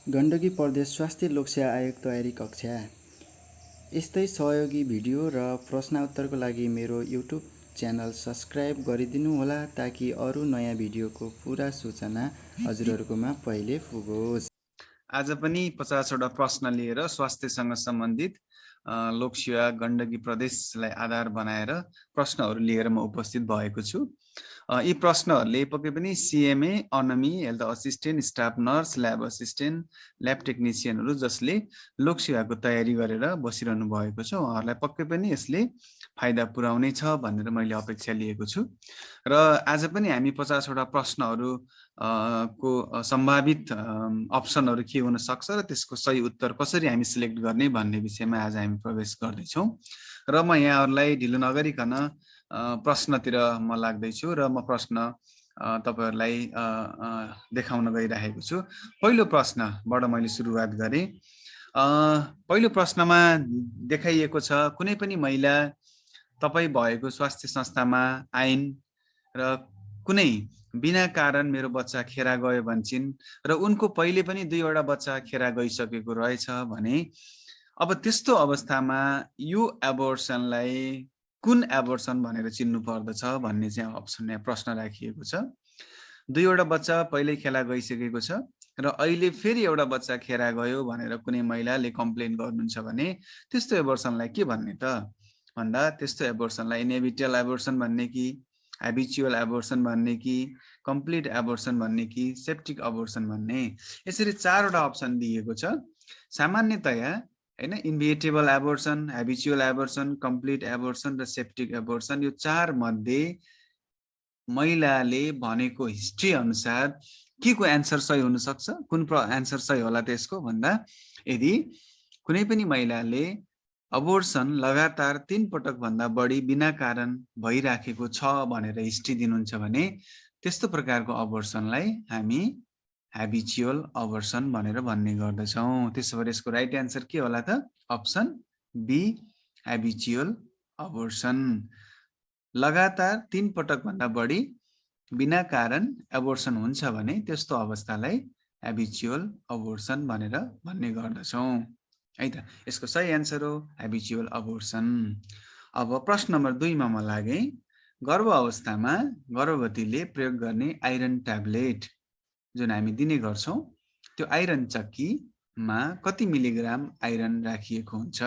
गण्डकी प्रदेश स्वास्थ्य लोकसेवा आयोग तयारी कक्षा। यस्तै सहयोगी भिडियो र प्रश्नोत्तरको लागि मेरो युट्युब च्यानल सब्स्क्राइब गरिदिनुहोला ताकि अरू नयाँ भिडियोको पुरा सूचना हजुरहरूकोमा पहिले पुगोस्। आज पनि 50वटा प्रश्न लिएर स्वास्थ्यसँग सम्बन्धित लोकसेवा गण्डकी प्रदेशलाई आधार बनाएर प्रश्नहरू लिएर म उपस्थित भएको छु। यी प्रश्नहरूले पक्कै पनि CMA, ANM, health assistant, staff nurse, lab assistant, lab टेक्निसियनहरू जसले लोकसेवाको तयारी गरेर बसिरहनु भएको छ उहाँहरूलाई पक्कै पनि यसले फाइदा पुर्याउने छ भनेर मैले अपेक्षा लिएको छु। र आज पनि हामी 50वटा प्रश्नहरू को सम्भावित अप्सनहरू के हुन सक्छ र त्यसको सही उत्तर कसरी हामी सिलेक्ट गर्ने भन्ने विषयमा आज हामी प्रवेश गर्दैछौँ। र म यहाँहरूलाई ढिलो नगरिकन प्रश्नतिर म लाग्दैछु र म प्रश्न तपाईहरुलाई देखाउन गइरहेको छु। पहिलो प्रश्नबाट मैले सुरुवात गरेँ। पहिलो प्रश्नमा देखाइएको छ कुनै पनि महिला तपाई भएको स्वास्थ्य संस्थामा आइन् र कुनै बिना कारण मेरो बच्चा खेरा गयो भन्छिन् र उनको पहिले पनि 2 वटा बच्चा खेरा गइसकेको रहेछ भने अब त्यस्तो अवस्थामा यो एबोर्सनलाई कुन एबोर्सन भनेर चिन्नु पर्दछ भन्ने चाहिँ अप्सनमा प्रश्न राखिएको छ। 2 वटा बच्चा पहिल्यै खेला गइसकेको छ र अहिले फेरि एउटा बच्चा खेरा गयो भनेर कुनै महिलाले कम्प्लेन गर्नुहुन्छ भने त्यस्तो एबोर्सनलाई के भन्ने त भन्दा त्यस्तो एबोर्सनलाई इनेभिटल एबोर्सन भन्ने कि ह्याबिचुअल एबोर्सन भन्ने कि कम्प्लिट एबोर्सन भन्ने कि सेप्टिक एबोर्सन भन्ने यसरी 4 वटा अप्सन दिएको छ। सामान्यतया हैन इन्भिटेबल एबोर्सन, ह्याबिचुअल एबोर्सन, कम्प्लिट एबोर्सन र सेप्टिक एबोर्सन यो 4 मध्ये महिलाले भनेको हिस्ट्री अनुसार के को एन्सर सही हुन सक्छ कुन एन्सर सही होला त्यसको भन्दा यदि कुनै पनि महिलाले अबोर्सन लगातार 3 पटक भन्दा बढी बिना कारण भइराखेको छ भनेर हिस्ट्री दिनुहुन्छ भने त्यस्तो प्रकारको अबोर्सनलाई हामी ह्याबिचुअल अबोर्सन भनेर भन्ने गर्दछौं। त्यसो भए यसको राइट एन्सर के होला त अप्सन बी ह्याबिचुअल अबोर्सन। लगातार 3 पटक भन्दा बढी बिना कारण एबोर्सन हुन्छ भने त्यस्तो अवस्थालाई ह्याबिचुअल अबोर्सन भनेर भन्ने गर्दछौं है त। यसको सही एन्सर हो ह्याबिचुअल अबोर्सन। अब प्रश्न नम्बर 2 मा म लागे। गर्भ अवस्थामा गर्भवतीले प्रयोग गर्ने आइरन ट्याब्लेट जुन हामी दिने गर्छौं त्यो आइरन चक्कीमा कति मिलिग्राम आइरन राखिएको हुन्छ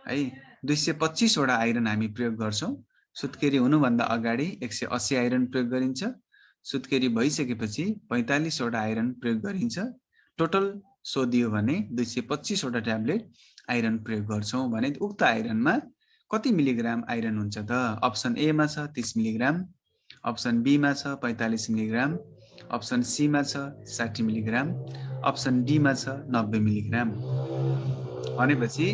है। 225 वटा आइरन हामी प्रयोग गर्छौं। सुत्केरी हुनुभन्दा अगाडि 180 आइरन प्रयोग गरिन्छ। सुत्केरी भइसकेपछि 45 वटा आइरन प्रयोग गरिन्छ। टोटल सोधियो भने 225 वटा ट्याब्लेट आइरन प्रयोग गर्छौं भने उक्त आइरनमा कति मिलिग्राम आइरन हुन्छ त अप्सन ए मा छ 30 मिलिग्राम, अप्सन बी मा छ 45 मिलिग्राम, अप्सन सी मा छ 60 मिलिग्राम, अप्सन डी मा छ 90 मिलिग्राम। भनेपछि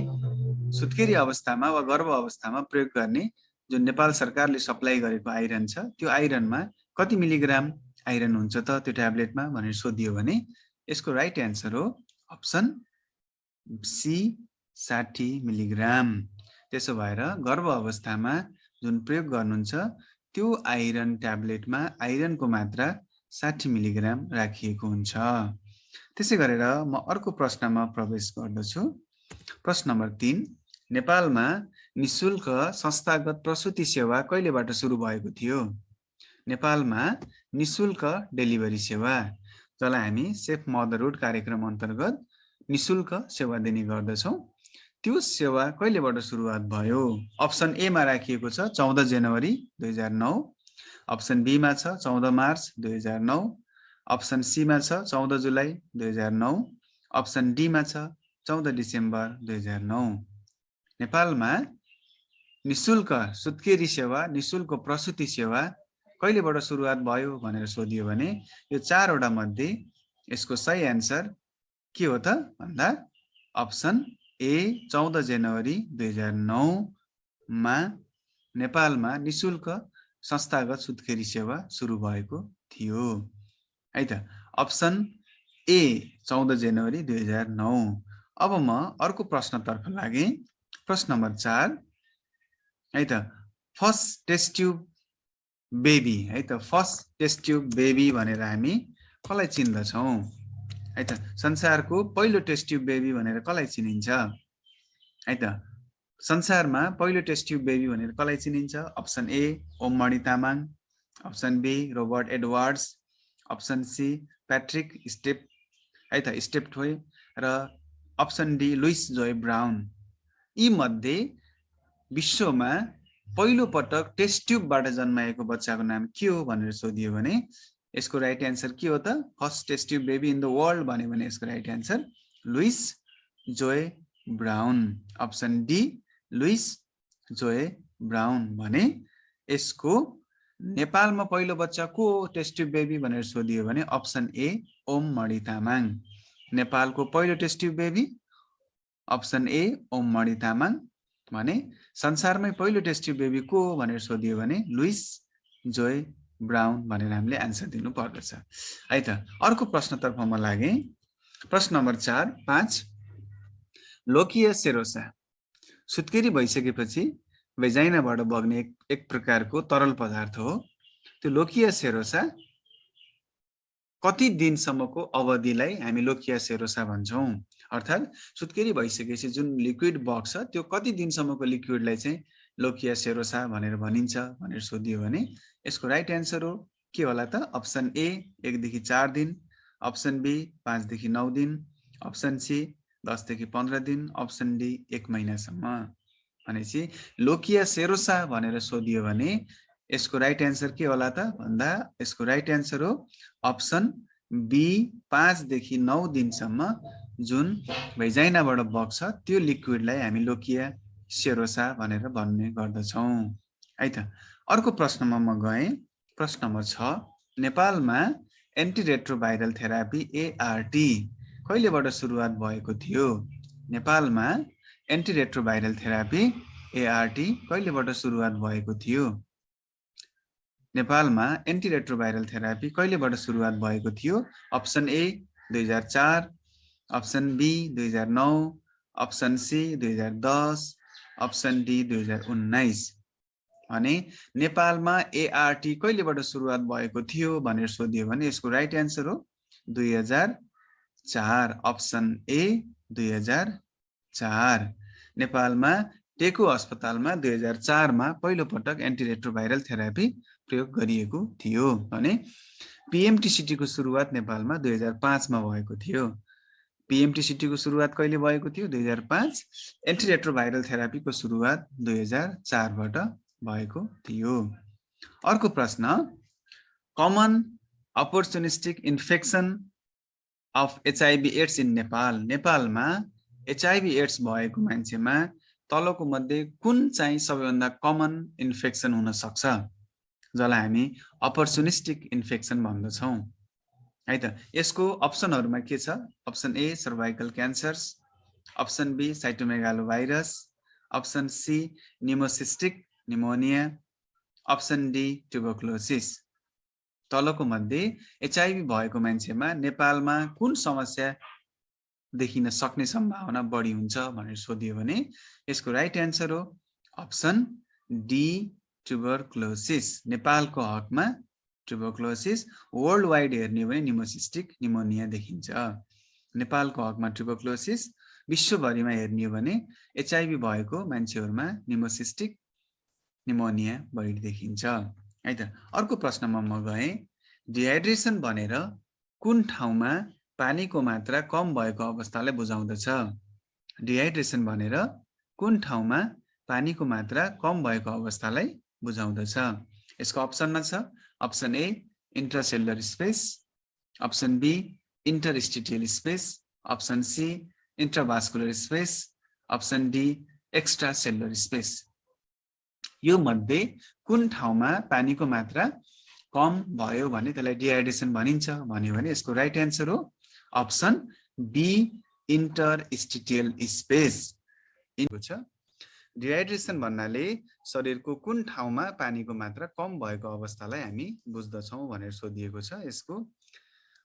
सुत्केरी अवस्थामा वा गर्भ अवस्थामा प्रयोग गर्ने जुन नेपाल सरकारले सप्लाई गरेको आइरन छ त्यो आइरनमा कति मिलिग्राम आइरन हुन्छ त त्यो ट्याब्लेटमा भनेर सोधियो भने यसको राइट एन्सर हो अप्सन सी 60 मिलिग्राम। त्यसो भएर गर्भ अवस्थामा जुन प्रयोग गर्नुहुन्छ त्यो आइरन ट्याब्लेटमा आइरनको मात्रा 60 मिलिग्राम राखिएको हुन्छ। त्यसै गरेर म अर्को प्रश्नमा प्रवेश गर्दछु। प्रश्न नम्बर 3 नेपालमा निशुल्क संस्थागत प्रसुति सेवा कहिलेबाट सुरु भएको थियो? नेपालमा निशुल्क डेलिभरी सेवा जसलाई हामी सेफ मदरहुड कार्यक्रम अन्तर्गत निशुल्क सेवा दिने गर्दछौं त्यो सेवा कहिलेबाट सुरुवात भयो? अप्सन ए मा राखिएको छ 14 जनवरी 2009, अप्सन बी मा छ 14 मार्च 2009, अप्सन सी मा छ 14 जुलाई 2009, अप्सन डी मा छ 14 डिसेम्बर 2009। नेपालमा निशुल्क सुत्केरी सेवा, निशुल्क प्रसुति सेवा कहिलेबाट सुरुवात भयो भनेर सोधियो भने यो 4 वटा मध्ये यसको सही एन्सर के हो त भन्दा अप्सन ए 14 जनवरी 2009 मा नेपालमा निशुल्क संस्थागत सुत्केरी सेवा सुरु भएको थियो है त। अप्सन ए 14 जनवरी 2009। अब म अर्को प्रश्नतर्फ लागे। प्रश्न नम्बर 4 है त फर्स्ट टेस्ट ट्युब बेबी है त फर्स्ट टेस्ट ट्युब बेबी भनेर हामी कसलाई चिन्दछौं? है त संसारको पहिलो टेस्ट ट्युब बेबी भनेर कसलाई चिनिन्छ है त संसारमा पहिलो टेस्ट ट्युब बेबी भनेर कसलाई चिनिन्छ option A Om Mani Tamang option B Robert Edwards option C Patrick Step है त स्टेपटोय र option D Louise Joy Brown यी मध्ये विश्वमा पहिलो पटक टेस्ट ट्युबबाट जन्माएको बच्चाको नाम के हो भनेर सोधियो भने यसको राइट एन्सर के हो त first test tube baby in the world भन्यो भने यसको right answer Louise Joy Brown option D Louise Joy Brown भने यसको नेपालमा पहिलो बच्चा को टेस्ट ट्युब बेबी भनेर सोधियो भने अप्सन ए ओम मणि तामाङ नेपालको पहिलो test tube baby option A Om Mani Tamang भने संसारमै पहिलो टेस्ट ट्युब बेबी को भनेर सोधियो भने लुइस जोय ब्राउन भनेर हामीले आन्सर दिनु पर्दछ है त अर्को प्रश्नतर्फ म लागे प्रश्न नम्बर 4-5 लोकिया सेरोसा सुत्केरी भइसकेपछि भेजाइनाबाट बग्ने एक प्रकारको तरल पदार्थ हो त्यो लोकिया सेरोसा कति दिनसम्मको अवधिलाई हामी लोकिया सेरोसा भन्छौं अर्थात सुत्केरी भइसकेपछि जुन लिक्विड बग्छ त्यो कति दिनसम्मको लिक्विडलाई चाहिँ लोकिया सेरोसा भनेर भनिन्छ भनेर सोधियो भने यसको राइट एन्सर हो के होला त अप्सन ए 1 देखि 4 दिन अप्सन बी 5 देखि 9 दिन अप्सन सी 10 देखि 15 दिन अप्सन डी 1 महिनासम्म भनेपछि लोकिया सेरोसा भनेर सोधियो भने यसको राइट एन्सर के होला त भन्दा यसको राइट एन्सर हो अप्सन बी 5 देखि 9 दिनसम्म जुन भेजाइनाबाट बग्छ त्यो लिक्विडलाई हामी लोकिया सेरोसा भनेर भन्ने गर्दछौं है त अर्को प्रश्नमा म गए प्रश्न नम्बर 6 नेपालमा एन्टिरेट्रोभाइरल थेरापी एआरटी कहिलेबाट सुरुवात भएको थियो नेपालमा एन्टिरेट्रोभाइरल थेरापी एआरटी कहिलेबाट सुरुवात भएको थियो नेपालमा एन्टिरेट्रोभाइरल थेरापी कहिलेबाट सुरुवात भएको थियो option A 2004 option B 2009 option C 2010 option D 2019 भने नेपालमा एआरटी कहिलेबाट सुरुवात भएको थियो भनेर सोधियो भने यसको राइट एन्सर हो 2004 अप्सन ए 2004 नेपालमा टेको अस्पतालमा 2004 मा पहिलो पटक एन्टिरेट्रोभाइरल थेरापी प्रयोग गरिएको थियो भने पीएमटीसीटी को सुरुवात नेपालमा 2005 मा भएको थियो पीएमटीसीटी को सुरुवात कहिले भएको थियो 2005 एन्टिरेट्रोभाइरल थेरापी को सुरुवात 2004 बाट भएको थियो अर्को प्रश्न common opportunistic infection of HIV AIDS in Nepal नेपालमा एचआईभी एड्स भएको मान्छेमा तलको मध्ये कुन चाहिँ सबैभन्दा कमन इन्फेक्सन हुन सक्छ जसलाई हामी अपर्चुनिस्टिक इन्फेक्सन भन्दछौं है त यसको अप्सनहरुमा के छ option A cervical cancers option B cytomegalovirus option C pneumocystic pneumonia option D tuberculosis तलको मध्ये एचआईभी भएको मान्छेमा नेपालमा कुन समस्या देखिन सक्ने सम्भावना बढी हुन्छ भनेर सोधियो भने यसको राइट एन्सर हो अप्सन डी ट्युबरकुलोसिस नेपालको हकमा ट्युबरकुलोसिस वर्ल्ड वाइड हेर्ने भने निमोसिस्टिक निमोनिया देखिन्छ नेपालको हकमा ट्युबरकुलोसिस विश्वभरिमा हेर्ने भने एचआईभी भएको मान्छेहरुमा निमोसिस्टिक निमोनिया बढी देखिन्छ है त अर्को प्रश्नमा म गए डिहाइड्रेसन भनेर कुन ठाउँमा पानीको मात्रा कम भएको अवस्थालाई बुझाउँदछ डिहाइड्रेसन भनेर कुन ठाउँमा पानीको मात्रा कम भएको अवस्थालाई बुझाउँदछ यसको अप्सनमा छ option A intracellular space option B interstitial space option C intravascular space option D extra cellular space यो मध्ये कुन ठाउँमा पानीको मात्रा कम भयो भने त्यसलाई डिहाइड्रेसन भनिन्छ भन्यो भने यसको राइट एन्सर हो अप्सन बी इन्टरस्टिटियल स्पेस छ डिहाइड्रेसन भन्नाले शरीरको कुन ठाउँमा पानीको मात्रा कम भएको अवस्थालाई हामी बुझ्दछौं भनेर सोधिएको छ यसको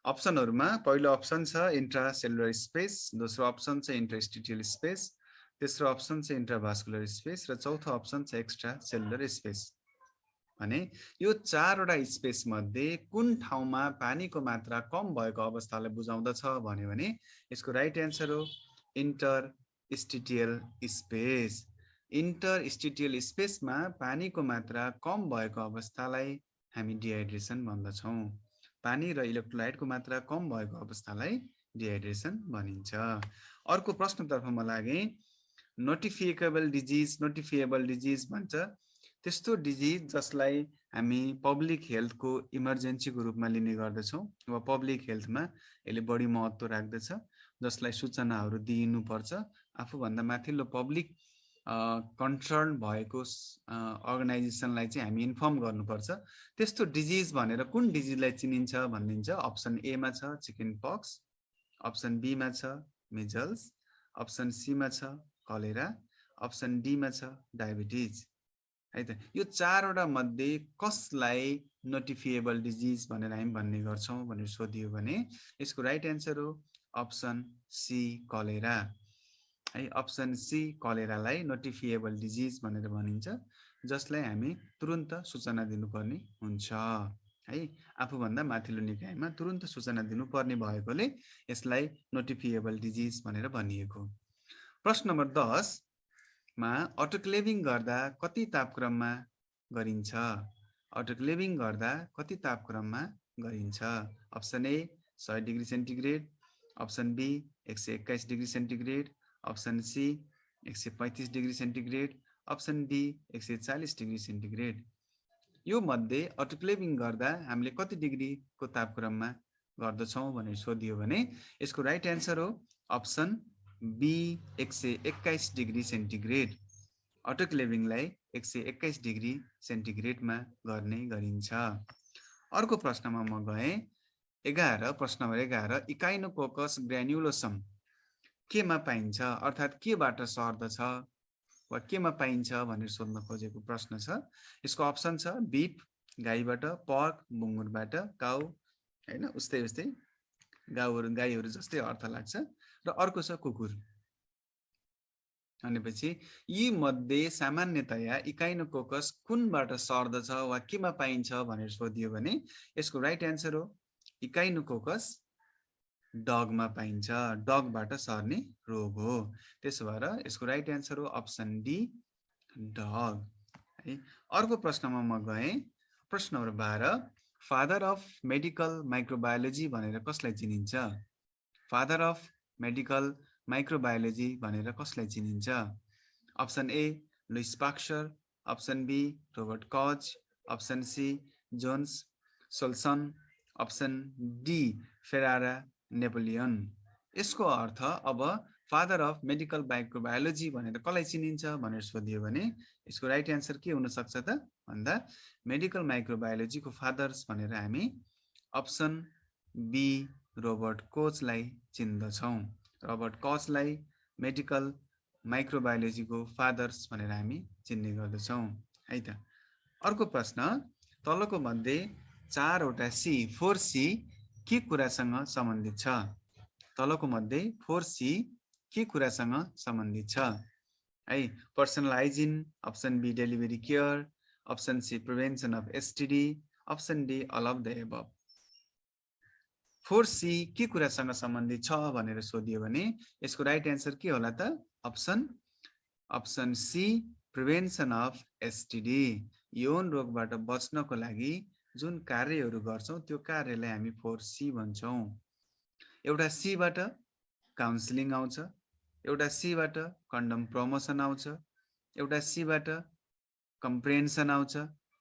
अप्सनहरुमा पहिलो अप्सन छ इन्ट्रासेलुलर स्पेस दोस्रो अप्सन छ इन्टरस्टिटियल स्पेस तेस्रो अप्सन छ इन्ट्राभास्कुलर स्पेस र चौथो अप्सन छ एक्स्ट्रा सेलुलर स्पेस भने यो चारवटा स्पेस मध्ये कुन ठाउँमा पानीको मात्रा कम भएको अवस्थालाई बुझाउँदछ भन्यो भने यसको राइट एन्सर हो इन्टरस्टिटियल स्पेस। इन्टरस्टिटियल स्पेसमा पानीको मात्रा कम भएको अवस्थालाई हामी डिहाइड्रेसन भन्दछौँ। पानी र इलेक्ट्रोलाइटको मात्रा कम भएको अवस्थालाई डिहाइड्रेसन भनिन्छ। अर्को प्रश्नतर्फ म लागेँ। नोटिफिएबल डिजिज भन्छ त्यस्तो डिजिज जसलाई हामी पब्लिक हेल्थको इमर्जेन्सीको रूपमा लिने गर्दछौँ वा पब्लिक हेल्थमा यसले बढी महत्त्व राख्दछ, जसलाई सूचनाहरू दिइनुपर्छ, आफूभन्दा माथिल्लो पब्लिक कन्सर्न भएको अर्गनाइजेसनलाई चाहिँ हामी इन्फर्म गर्नुपर्छ। त्यस्तो डिजिज भनेर कुन डिजिजलाई चिनिन्छ भनिन्छ। अप्सन एमा छ चिकन पक्स, अप्सन बीमा छ मिजल्स, अप्सन सीमा छ कलेरा, अप्सन डीमा छ डायबिटिज। है त, यो चारवटा मध्ये कसलाई नोटिफिएबल डिजिज भनेर हामी भन्ने गर्छौँ भनेर सोधियो भने यसको राइट एन्सर हो अप्सन सी कलेरा। है, अप्सन सी कलेरालाई नोटिफिएबल डिजिज भनेर भनिन्छ, जसलाई हामी तुरुन्त सूचना दिनुपर्ने हुन्छ। है, आफूभन्दा माथिल्लो निकायमा तुरुन्त सूचना दिनुपर्ने भएकोले यसलाई नोटिफिएबल डिजिज भनेर भनिएको। प्रश्न नम्बर 10 मा अटोक्लेभिङ गर्दा कति तापक्रममा गरिन्छ? अटोक्लेभिङ गर्दा कति तापक्रममा गरिन्छ? Option A 100 degree centigrade, option B 121 degree centigrade, option C 135 degree centigrade, option D 140 degree centigrade. यो मध्ये अटोक्लेभिङ गर्दा हामीले कति डिग्रीको तापक्रममा गर्दछौँ भनेर सोधियो भने यसको राइट एन्सर हो अप्सन बी 121 डिग्री सेन्टिग्रेड। अटोक्लेभिङलाई 121 डिग्री सेन्टिग्रेडमा गर्ने गरिन्छ। अर्को प्रश्नमा म गएँ। 11 प्रश्न नम्बर 11 इकाइनोकोकस ग्रान्युलोसम केमा पाइन्छ, अर्थात् केबाट सर्दछ वा केमा पाइन्छ भनेर सोध्न खोजेको प्रश्न छ। यसको अप्सन छ बिफ गाईबाट, पर्क बुङ्गुरबाट, काउ हैन उस्तै उस्तै गाईहरू जस्तै अर्थ लाग्छ, र अर्को छ कुकुर। भनेपछि यी मध्ये सामान्यतया इकाइनोकोकस कुनबाट सर्दछ वा केमा पाइन्छ भनेर सोधियो भने यसको राइट एन्सर हो इकाइनोकोकस डगमा पाइन्छ, डगबाट सर्ने रोग हो। त्यसो भएर यसको राइट एन्सर हो अप्सन डी डग। है, अर्को प्रश्नमा म गएँ। प्रश्न number 12 father of medical microbiology भनेर कसलाई चिनिन्छ? फादर अफ मेडिकल माइक्रोबायोलोजी भनेर कसलाई चिनिन्छ? Option A Louis Pasteur, option B Robert Koch, option C Jones सोल्सन, अप्सन डी फेरारा नेपोलियन। यसको अर्थ अब फादर अफ मेडिकल माइक्रोबायोलोजी भनेर कसलाई चिनिन्छ भनेर सोधियो भने यसको राइट एन्सर के हुन सक्छ त भन्दा मेडिकल माइक्रोबायोलोजीको फादर्स भनेर हामी अप्सन बी रोबर्ट कोचलाई चिन्दछौँ। रोबर्ट कोचलाई मेडिकल माइक्रोबायोलोजीको फादर्स भनेर हामी चिन्ने गर्दछौँ। है त, अर्को प्रश्न तलको मध्ये 4वटा सी 4C के कुरासँग सम्बन्धित छ? तलको मध्ये 4C के कुरासँग सम्बन्धित छ? है, personal hygiene, option B delivery care, option C prevention of STD, option D all of the above. 4C के कुरासँग सम्बन्धित छ भनेर सोधियो भने यसको राइट एन्सर के होला त? Option C prevention of STD. यौन रोगबाट बच्नको लागि जुन कार्यहरू गर्छौँ त्यो कार्यलाई हामी 4C भन्छौँ। एउटा सीबाट काउन्सिलिङ आउँछ, एउटा सीबाट कन्डम प्रमोसन आउँछ, एउटा सीबाट कम्प्रेन्सन आउँछ,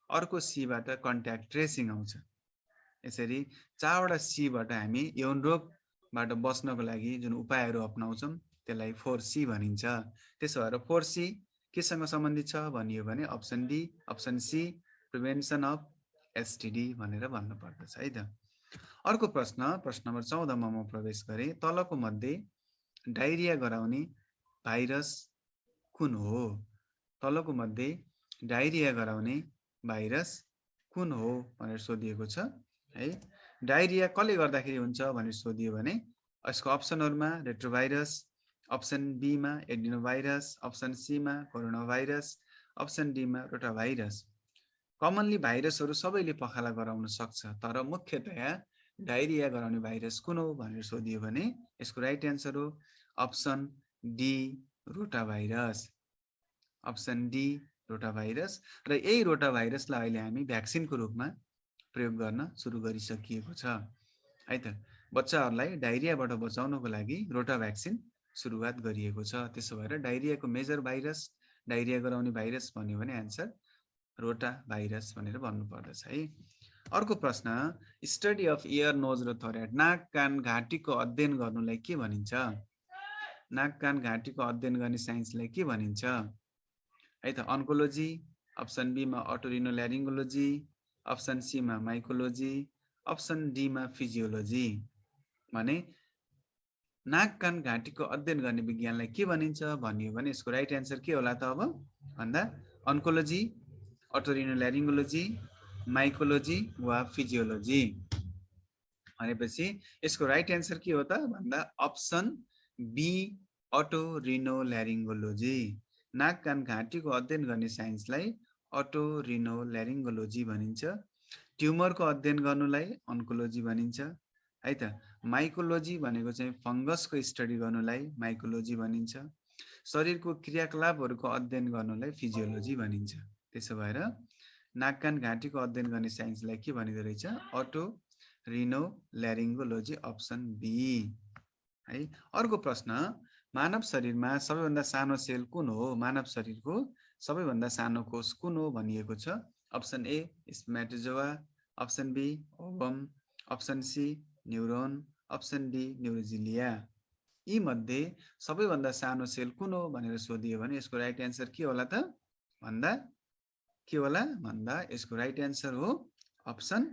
अर्को सीबाट कन्ट्याक्ट ट्रेसिङ आउँछ। यसरी 4वटा सीबाट हामी यौन रोगबाट बच्नको लागि जुन उपायहरू अपनाउँछौँ त्यसलाई 4C भनिन्छ। त्यसो भएर 4C केसँग सम्बन्धित छ भनियो भने option D option C prevention of STD भनेर भन्नु पर्दछ। है त, अर्को प्रश्न नम्बर 14 मा म प्रवेश गरेँ। तलको मध्ये डायरिया गराउने भाइरस कुन हो? तलको मध्ये डायरिया गराउने भाइरस कुन हो भनेर सोधिएको छ। है, डायरिया कसले गर्दाखेरि हुन्छ भनेर सोधियो भने यसको अप्सनहरुमा रेट्रोभाइरस, अप्सन बी मा एडिनोभाइरस, अप्सन सी मा कोरोना भाइरस, अप्सन डी मा रोटाभाइरस। कमनली भाइरसहरू सबैले पखाला गराउन सक्छ, तर मुख्यतया डायरिया गराउने भाइरस कुन हो भनेर सोधियो भने यसको राइट एन्सर हो option D rotavirus. Option D rotavirus. र यही रोटाभाइरसलाई अहिले हामी भ्याक्सिनको रूपमा प्रयोग गर्न सुरु गरिसकिएको छ है त। बच्चाहरूलाई डायरियाबाट बचाउनको लागि रोटा भ्याक्सिन सुरुवात गरिएको छ। त्यसो भएर डायरियाको मेजर भाइरस, डायरिया गराउने भाइरस भन्यो भने एन्सर रोटा भाइरस भनेर भन्नु पर्दछ है। अर्को प्रश्न, स्टडी अफ इयर, नोज र थोराइड, नाक कान घाँटीको अध्ययन गर्नुलाई के भनिन्छ? नाक कान घाँटीको अध्ययन गर्ने साइन्सलाई के भनिन्छ है त? अन्कोलोजी, अप्सन बी मा अटोरिनोल्यारिङ्गोलोजी, अप्सन सी मा माइकोलोजी, अप्सन डी मा फिजियोलोजी। भने नाक कान घाँटीको अध्ययन गर्ने विज्ञानलाई के भनिन्छ भनियो भने यसको राइट एन्सर के होला त अब भन्दा अन्कोलोजी, अटोरिनोल्यारिङ्गोलोजी, माइकोलोजी वा फिजियोलोजी। भनेपछि यसको राइट एन्सर के हो त भन्दा अप्सन बी अटोरिनोल्यारिङ्गोलोजी। नाक कान घाँटीको अध्ययन गर्ने साइन्सलाई अटोरिनोल्यारिङ्गोलोजी भनिन्छ। ट्युमरको अध्ययन गर्नुलाई अन्कोलोजी भनिन्छ है त। माइकोलोजी भनेको चाहिँ फंगसको स्टडी गर्नुलाई माइकोलोजी भनिन्छ। शरीरको क्रियाकलापहरूको अध्ययन गर्नुलाई फिजियोलोजी भनिन्छ। त्यसो भएर नाक कान घाँटीको अध्ययन गर्ने साइन्सलाई के भनिदो रहेछ? अटोरिनोल्यारिङ्गोलोजी, अप्सन बी है। अर्को प्रश्न, मानव शरीरमा सबैभन्दा सानो सेल कुन हो? मानव शरीरको सबैभन्दा सानो कोष कुन हो भनिएको छ? Option A spermatozoa, option B ovum, option C neuron, option D neuroglia. यी मध्ये सबैभन्दा सानो सेल कुन हो भनेर सोधियो भने यसको राइट एन्सर के होला त भन्दा के होला भन्दा यसको राइट एन्सर हो अप्सन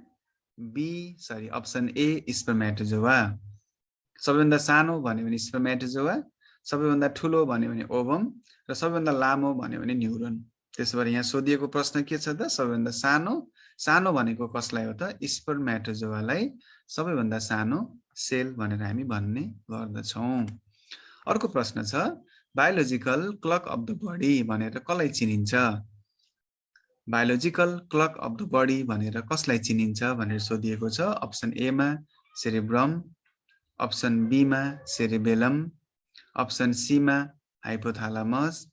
ए स्पर्मेटोजोआ। सबैभन्दा सानो भन्यो भने स्पर्मेटोजोआ, सबैभन्दा ठुलो भन्यो भने ओभम र सबैभन्दा लामो भन्यो भने न्युरोन। त्यसो भएर यहाँ सोधिएको प्रश्न के छ त? सबैभन्दा सानो भनेको कसलाई हो त? स्पर्मेटोजोआलाई सबैभन्दा सानो सेल भनेर हामी भन्ने गर्दछौँ। अर्को प्रश्न छ, biological clock of the body भनेर कसलाई चिनिन्छ? Biological clock of the body भनेर कसलाई चिनिन्छ भनेर सोधिएको छ। अप्सन ए मा सेरेब्रम, अप्सन बी मा सेरेबेलम, अप्सन सी मा हाइपोथालामस,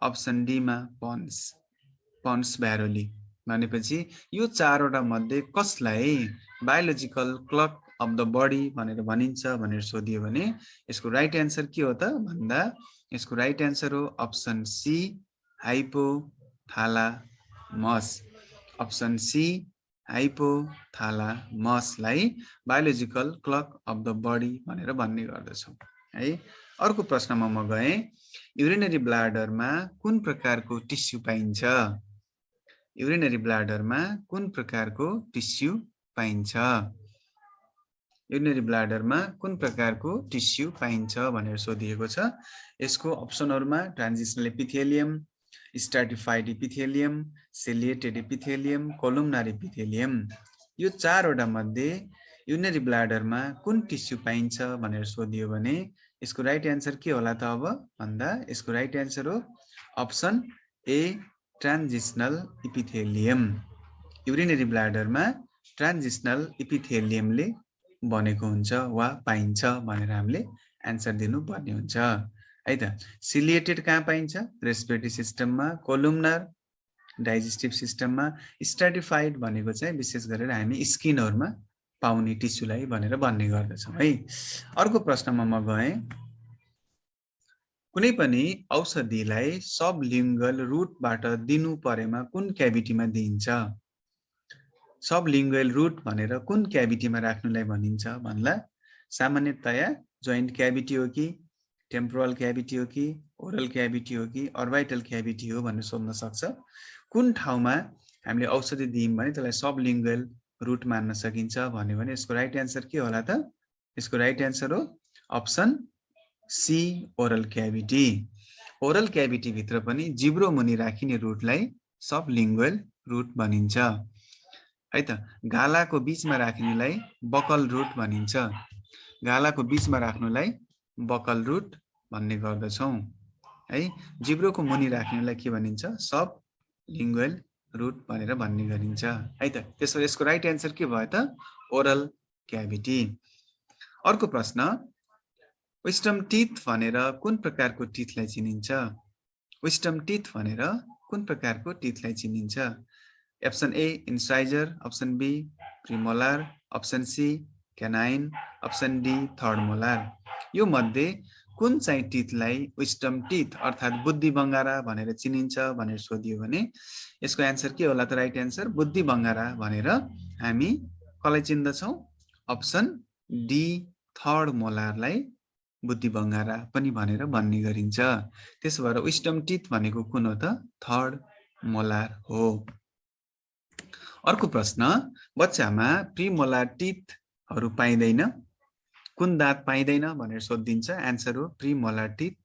अप्सन डी मा पन्स ब्यारोली। भनेपछि यो चारवटा मध्ये कसलाई biological clock of the body भनेर भनिन्छ भनेर सोधियो भने यसको राइट एन्सर के हो त भन्दा यसको राइट एन्सर हो option C hypothalamus. Option C हाइपोथालामसलाई biological clock of the body भनेर भन्ने गर्दछौँ है। अर्को प्रश्नमा म गएँ, युरिनरी ब्लाडरमा कुन प्रकारको टिस्यु पाइन्छ? युरिनरी ब्लाडरमा कुन प्रकारको टिस्यु पाइन्छ? युरिनरी ब्लाडरमा कुन प्रकारको टिस्यु पाइन्छ भनेर सोधिएको छ। यसको अप्सनहरुमा transitional epithelium, stratified epithelium, ciliated epithelium, columnar epithelium. यो चारवटा मध्ये युरिनरी ब्लाडरमा कुन टिस्यु पाइन्छ भनेर सोधियो भने यसको राइट एन्सर के होला त अब भन्दा यसको राइट एन्सर हो अप्सन ए ट्रान्जिशनल एपिथेलियम। युरिनरी ब्लाडरमा ट्रान्जिशनल एपिथेलियमले बनेको हुन्छ वा पाइन्छ भनेर हामीले एन्सर दिनुपर्ने हुन्छ है त। सिलिएटेड कहाँ पाइन्छ? रेस्पिरेटरी सिस्टममा, कोलुम्नार डाइजेस्टिभ सिस्टममा, स्ट्राटिफाइड भनेको चाहिँ विशेष गरेर हामी स्किनहरुमा पाउने टिस्युलाई भनेर भन्ने गर्दछौँ है। अर्को प्रश्नमा म गएँ, कुनै पनि औषधिलाई सबलिङ्गल रुटबाट दिनु परेमा कुन क्याभिटीमा दिइन्छ? सबलिङ्गल रुट भनेर कुन क्याभिटीमा राख्नुलाई भनिन्छ भन्ला सामान्यतया जोइन्ट क्याभिटी हो कि, टेम्पोरल क्याभिटी हो कि, ओरल क्याभिटी हो कि, अर्बाइटल क्याभिटी हो भनेर सोध्न सक्छ। कुन ठाउँमा हामीले औषधि दियौँ भने त्यसलाई सबलिङ्गल रुट मान्न सकिन्छ भन्यो भने यसको राइट एन्सर के होला त? यसको राइट एन्सर हो option C oral cavity. Oral cavity भित्र पनि जिब्रो मुनि राखिने रुटलाई सबलिङ्गल रुट भनिन्छ है त। गालाको बीचमा राख्नेलाई बकल रुट भनिन्छ। गालाको बीचमा राख्नुलाई बकल रुट भन्ने गर्दछौँ है। जिब्रोको मुनि राख्नेलाई के भनिन्छ? सबलिङ्गल रुट भनेर भन्ने गरिन्छ है त। त्यसो यसको राइट एन्सर के भयो त? Oral cavity. अर्को प्रश्न, विस्डम टिथ भनेर कुन प्रकारको टिथलाई चिनिन्छ? विस्डम टिथ भनेर कुन प्रकारको टिथलाई चिनिन्छ? Option A incisor, option B premolar, option C canine, option D third molar. यो मध्ये कुन चाहिँ टिथलाई विस्डम टिथ अर्थात् बुद्धि बङ्गारा भनेर चिनिन्छ भनेर सोधियो भने यसको एन्सर के होला त? राइट एन्सर बुद्धि बङ्गारा भनेर हामी कसलाई चिन्दछौँ? अप्सन डी थर्ड मोलारलाई बुद्धि बङ्गारा पनि भनेर भन्ने गरिन्छ। त्यसो भएर विस्डम टिथ भनेको कुन हो त? थर्ड मोलार हो। अर्को प्रश्न, बच्चामा प्रिमोलार टिथहरू पाइँदैन, कुन दाँत पाइँदैन भनेर सोधिन्छ। एन्सर हो प्रिमोलार टिथ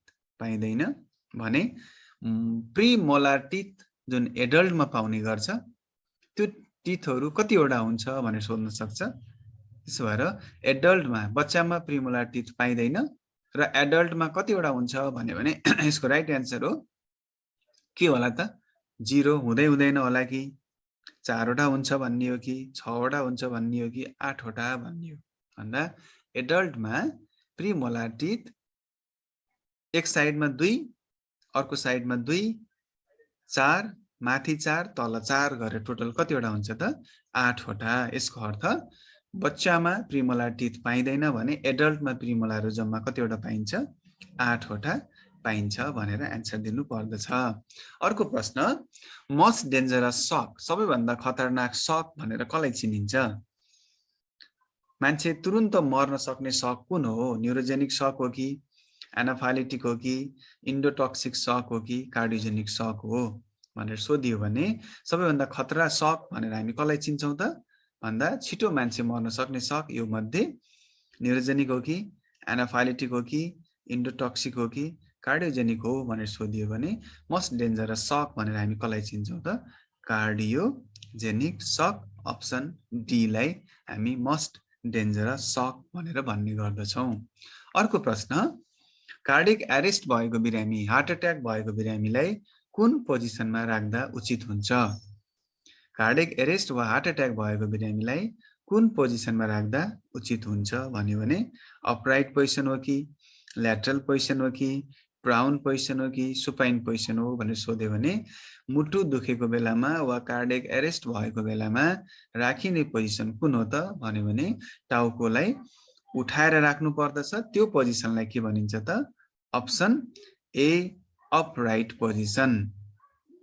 पाइँदैन भने प्रिमोलार टिथ जुन एडल्टमा पाउने गर्छ त्यो टिथहरू कतिवटा हुन्छ भनेर सोध्न सक्छ। त्यसो भएर एडल्टमा, बच्चामा प्रिमोलार टिथ पाइँदैन र एडल्टमा कतिवटा हुन्छ भन्यो भने यसको राइट एन्सर हो के होला त? 0 हुँदैन होला कि 4वटा हुन्छ भन्ने हो कि 6वटा हुन्छ भन्ने हो कि 8वटा भन्ने हो भन्दा एडल्टमा प्रिमोलार टिथ एक साइडमा 2, अर्को साइडमा 2, 4, माथि 4, तल 4 गरेर टोटल कतिवटा हुन्छ त? 8वटा। यसको अर्थ बच्चामा प्रिमोलार टिथ पाइँदैन भने एडल्टमा प्रिमोलार जम्मा कतिवटा पाइन्छ? 8वटा पाइन्छ भनेर एन्सर दिनु पर्दछ। अर्को प्रश्न, मोस्ट डेन्जरस सक, सबैभन्दा खतरनाक सक भनेर कसलाई चिनिन्छ? मान्छे तुरुन्त मर्न सक्ने सक कुन हो? न्युरोजेनिक सक हो कि एनाफाइलेटिक हो कि इन्डोटक्सिक सक हो कि कार्डियोजेनिक सक हो भनेर सोधियो भने सबैभन्दा खतरा सक भनेर हामी कसलाई चिन्छौँ त? भन्दा छिटो मान्छे मर्न सक्ने सक यो मध्ये न्युरोजेनिक हो कि एनाफाइलेटिक हो कि इन्डोटक्सिक हो कि कार्डियोजेनिक हो भनेर सोधियो भने मोस्ट डेन्जरस सक भनेर हामी कसलाई चिन्छौँ त? कार्डियोजेनिक सक। अप्सन डी लाई हामी मोस्ट डेन्जरस सक भनेर भन्ने गर्दछौँ। अर्को प्रश्न, कार्डिक एरेस्ट भएको बिरामी, हार्ट एट्याक भएको बिरामीलाई कुन पोजिसनमा राख्दा उचित हुन्छ? कार्डिक एरेस्ट वा हार्ट एट्याक भएको बिरामीलाई कुन पोजिसनमा राख्दा उचित हुन्छ भन्यो भने अपराइट पोजिसन हो कि ल्याटरल पोजिसन हो कि प्राउन पोजिसन हो कि सुपाइन पोजिसन हो भनेर सोध्यो भने मुटु दुखेको बेलामा वा कार्डिक एरेस्ट भएको बेलामा राखिने पोजिसन कुन हो त भन्यो भने टाउकोलाई उठाएर राख्नु पर्दछ। त्यो पोजिसनलाई के भनिन्छ त? अप्सन ए अपराइट पोजिसन।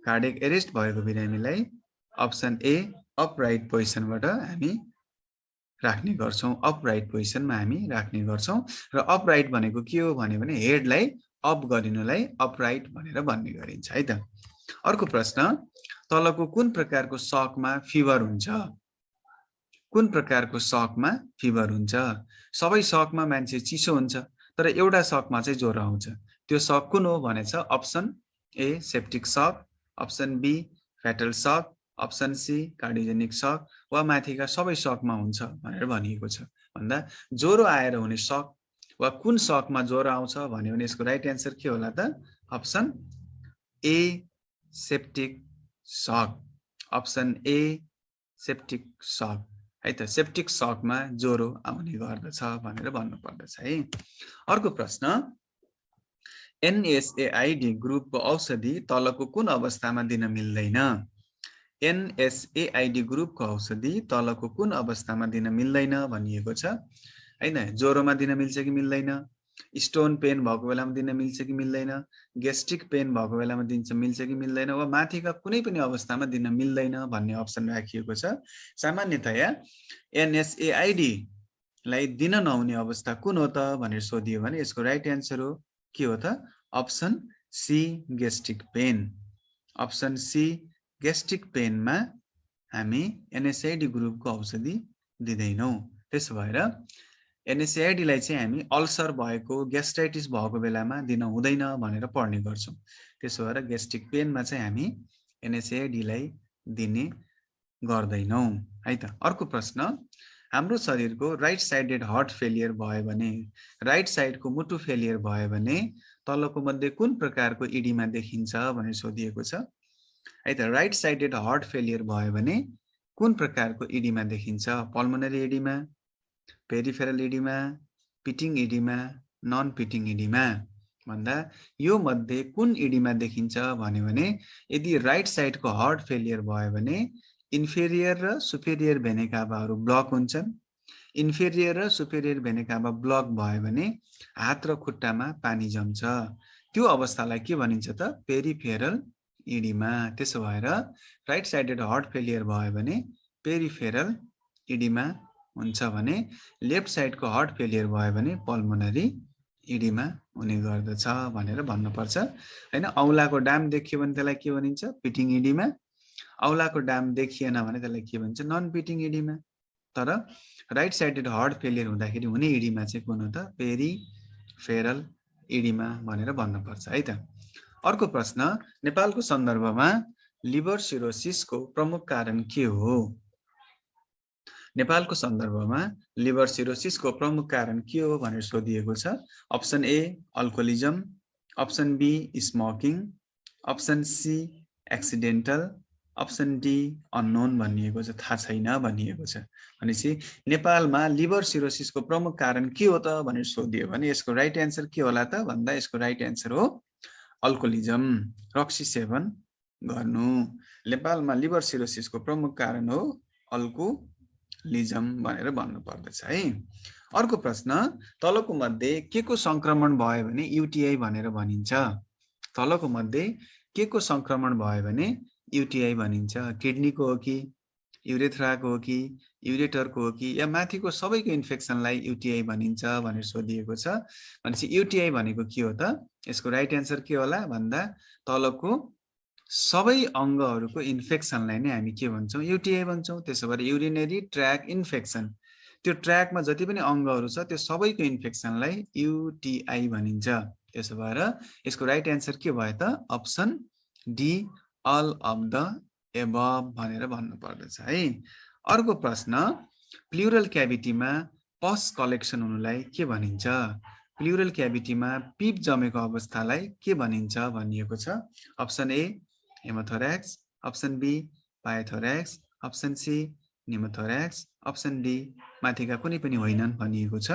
कार्डिक एरेस्ट भएको बिरामीलाई अप्सन ए अपराइट पोजिसनबाट हामी राख्ने गर्छौँ, अपराइट पोजिसनमा हामी राख्ने गर्छौँ। र अपराइट भनेको के हो भन्यो भने हेडलाई अप गरिनुलाई अपराइट भनेर भन्ने गरिन्छ है त। अर्को प्रश्न, तलको कुन प्रकारको सकमा फिभर हुन्छ? कुन प्रकारको सकमा फिभर हुन्छ? सबै सकमा मान्छे चिसो हुन्छ तर एउटा सकमा चाहिँ ज्वरो आउँछ, त्यो सक कुन हो भनेछ? अप्सन ए सेप्टिक सक, अप्सन बी फ्याटल सक, अप्सन सी कार्डियोजेनिक सक वा माथिका सबै सकमा हुन्छ भनेर भनिएको छ। भन्दा ज्वरो आएर हुने सक वा कुन सकमा ज्वरो आउँछ भन्यो भने यसको राइट एन्सर के होला त? अप्सन ए सेप्टिक सक। अप्सन ए सेप्टिक सक है त। सेप्टिक सकमा ज्वरो आउने गर्दछ भनेर भन्नु पर्दछ है। अर्को प्रश्न, NSAID ग्रुपको औषधि तलको कुन अवस्थामा दिन मिल्दैन? NSAID ग्रुपको औषधि तलको कुन अवस्थामा दिन मिल्दैन भनिएको छ हैन। ज्वरोमा दिन मिल्छ कि मिल्दैन, स्टोन पेन भएको बेलामा दिन मिल्छ कि मिल्दैन, ग्यास्ट्रिक पेन भएको बेलामा मिल्छ कि मिल्दैन वा माथिका कुनै पनि अवस्थामा दिन मिल्दैन भन्ने अप्सन राखिएको छ। सामान्यतया NSAID लाई दिन नहुने अवस्था कुन हो त भनेर सोधियो भने यसको राइट एन्सर हो के हो त? Option C gastric pain. Option C gastric पेनमा हामी NSAID ग्रुपको औषधि दिँदैनौँ। त्यसो भएर NSAID लाई चाहिँ हामी अल्सर भएको ग्यास्ट्राइटिस भएको बेलामा दिन हुँदैन भनेर पढ्ने गर्छौँ। त्यसो भएर ग्यास्ट्रिक पेनमा चाहिँ हामी NSAID लाई दिने गर्दैनौँ है त। अर्को प्रश्न, हाम्रो शरीरको राइट साइडेड हार्ट फेलियर भयो भने, राइट साइडको मुटु फेलियर भयो भने तलको मध्ये कुन प्रकारको इडिमा देखिन्छ भनेर सोधिएको छ। है त। राइट साइडेड हार्ट फेलियर भयो भने कुन प्रकारको इडिमा देखिन्छ? Pulmonary oedema, peripheral oedema, pitting oedema, non pitting oedema भन्दा यो मध्ये कुन इडिमा देखिन्छ भन्यो भने यदि राइट साइडको हार्ट फेलियर भयो भने इन्फेरियर र सुपेरियर भेना काभाहरू ब्लक हुन्छन्। इन्फेरियर र सुपेरियर भेना काभा ब्लक भयो भने हात र खुट्टामा पानी जम्छ। त्यो अवस्थालाई के भनिन्छ त? Peripheral oedema. त्यसो भएर राइट साइडेड हार्ट फेलियर भयो भने पेरिफेरल इडिमा हुन्छ भने लेफ्ट साइडको हार्ट फेलियर भयो भने पल्मोनरी इडिमा हुने गर्दछ भनेर भन्नुपर्छ हैन। औलाको डाम देखियो भने त्यसलाई के भनिन्छ? Pitting oedema. औलाको डाम देखिएन भने त्यसलाई के भन्छ? Non pitting oedema. तर राइट साइडेड हार्ट फेलियर हुँदाखेरि हुने इडिमा चाहिँ कुन हो त? पेरिफेरल इडिमा भनेर भन्नुपर्छ है त। अर्को प्रश्न, नेपालको सन्दर्भमा लिभर सिरोसिसको प्रमुख कारण के हो? नेपालको सन्दर्भमा लिभर सिरोसिसको प्रमुख कारण के हो भनेर सोधिएको छ। Option A alcoholism, option B smoking, option C accidental, option D unknown भनिएको छ, थाहा छैन भनिएको छ। भनेपछि नेपालमा लिभर सिरोसिसको प्रमुख कारण के हो त भनेर सोधियो भने यसको राइट एन्सर के होला त भन्दा यसको राइट एन्सर हो अल्कोहोलिजम, रक्सी सेवन गर्नु। नेपालमा लिभर सिरोसिसको प्रमुख कारण हो अल्कोहोलिजम भनेर भन्नु पर्दछ है। अर्को प्रश्न, तलको मध्ये के को संक्रमण भयो भने युटिआई भनेर भनिन्छ? तलको मध्ये के को संक्रमण भयो भने युटिआई भनिन्छ? किडनीको हो कि, युरेथ्राको हो कि, युरेटरको हो कि, या माथिको सबैको इन्फेक्सनलाई युटिआई भनिन्छ भनेर सोधिएको छ। भनेपछि युटिआई भनेको के हो त? यसको राइट एन्सर के होला भन्दा तलको सबै अङ्गहरूको इन्फेक्सनलाई नै हामी के भन्छौँ? युटिआई भन्छौँ। त्यसो भएर युरिनरी ट्र्याक इन्फेक्सन, त्यो ट्र्याकमा जति पनि अङ्गहरू छ त्यो सबैको इन्फेक्सनलाई युटिआई भनिन्छ। त्यसो भएर यसको राइट एन्सर के भयो त? Option D all of the above भनेर भन्नु पर्दछ है। अर्को प्रश्न, प्लुरल क्याभिटीमा पस कलेक्सन हुनुलाई के भनिन्छ? प्लुरल क्याभिटीमा पिप जमेको अवस्थालाई के भनिन्छ भनिएको छ। Option A haemothorax, option B pyothorax, option C pneumothorax, option D माथिका कुनै पनि होइनन् भनिएको छ।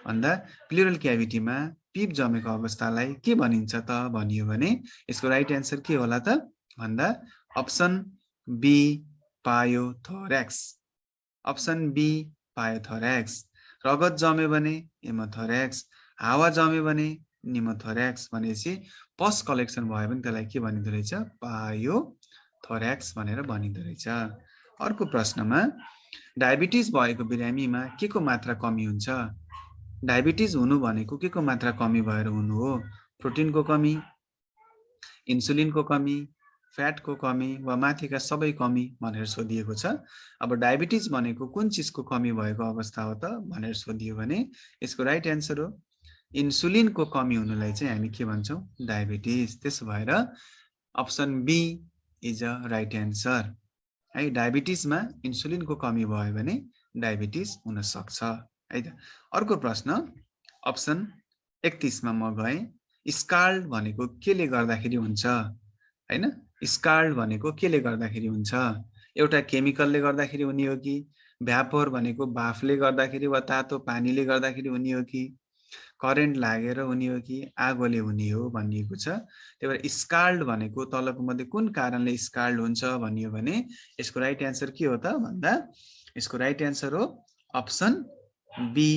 भन्दा प्लुरल क्याभिटीमा पिप जमेको अवस्थालाई के भनिन्छ त भनियो भने यसको राइट एन्सर के होला त भन्दा option B pyothorax. Option B pyothorax. रगत जम्यो भने हेमोथोर्याक्स, हावा जम्यो भने निमोथोर्याक्स। भनेपछि पस कलेक्सन भयो भने त्यसलाई के भनिँदो रहेछ? पायोथोर्याक्स भनेर भनिँदो रहेछ। अर्को प्रश्नमा, डायबिटिज भएको बिरामीमा के को मात्रा कमी हुन्छ? डायबिटिज हुनु भनेको के को मात्रा कमी भएर हुनु हो? प्रोटिनको कमी, इन्सुलिनको कमी, फ्याटको कमी वा माथिका सबै कमी भनेर सोधिएको छ। अब डायबिटिज भनेको कुन चिजको कमी भएको अवस्था हो त भनेर सोधियो भने यसको राइट एन्सर हो इन्सुलिनको कमी हुनुलाई चाहिँ हामी के भन्छौँ? डायबिटिज। त्यसो भएर option B is a right answer है। डायबिटिजमा इन्सुलिनको कमी भयो भने डायबिटिज हुन सक्छ है त। अर्को प्रश्न, अप्सन 31 मा म गएँ। स्काल्ड भनेको केले गर्दाखेरि हुन्छ हैन? स्काल्ड भनेको केले गर्दाखेरि हुन्छ? एउटा केमिकलले गर्दाखेरि हुने हो कि, भ्यापोर भनेको भाफले गर्दाखेरि वा तातो पानीले गर्दाखेरि हुने हो कि, करेन्ट लागेर हुने हो कि, आगोले हुने हो भनिएको छ। त्यही भएर स्काल्ड भनेको तलको मध्ये कुन कारणले स्काल्ड हुन्छ भनियो भने यसको राइट एन्सर के हो त भन्दा यसको राइट एन्सर हो अप्सन बी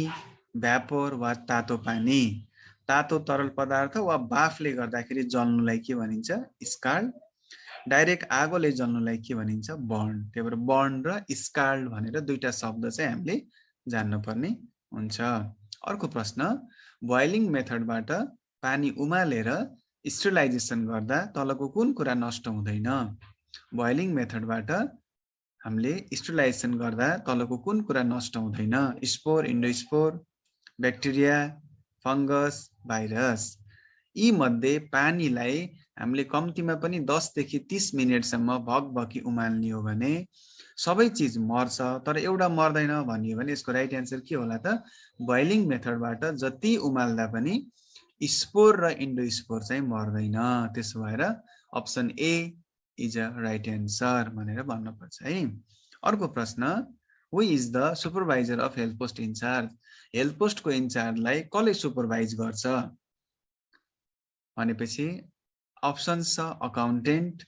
भ्यापोर वा तातो पानी। तातो तरल पदार्थ वा बाफले गर्दाखेरि जल्नुलाई के भनिन्छ? स्काल्ड। डाइरेक्ट आगोले जल्नुलाई के भनिन्छ? बर्न। त्यही भएर बर्न र स्काल्ड भनेर दुईटा शब्द चाहिँ हामीले जान्नुपर्ने हुन्छ। अर्को प्रश्न, बोइलिङ मेथडबाट पानी उमालेर स्टेरिलाइजेसन गर्दा तलको कुन कुरा नष्ट हुँदैन? बोइलिङ मेथडबाट हामीले स्टेरिलाइजेसन गर्दा तलको कुन कुरा नष्ट हुँदैन? Spore, endospore, bacteria, fungus, virus. यी मध्ये पानीलाई हामीले कम्तीमा पनि 10 देखि 30 मिनेटसम्म भकभकी उमाल्ने हो भने सबै चीज मर्छ, तर एउटा मर्दैन भनियो भने यसको राइट एन्सर के होला त? बोइलिङ मेथडबाट जति उमाल्दा पनि स्पोर र इन्डोस्पोर चाहिँ मर्दैन। त्यसो भएर option A is a right answer भनेर भन्नुपर्छ है। अर्को प्रश्न, who is the supervisor of health post incharge? Health पोस्टको इन्चार्जलाई कसले सुपरभाइज गर्छ भनेपछि अप्सन्स छ accountant,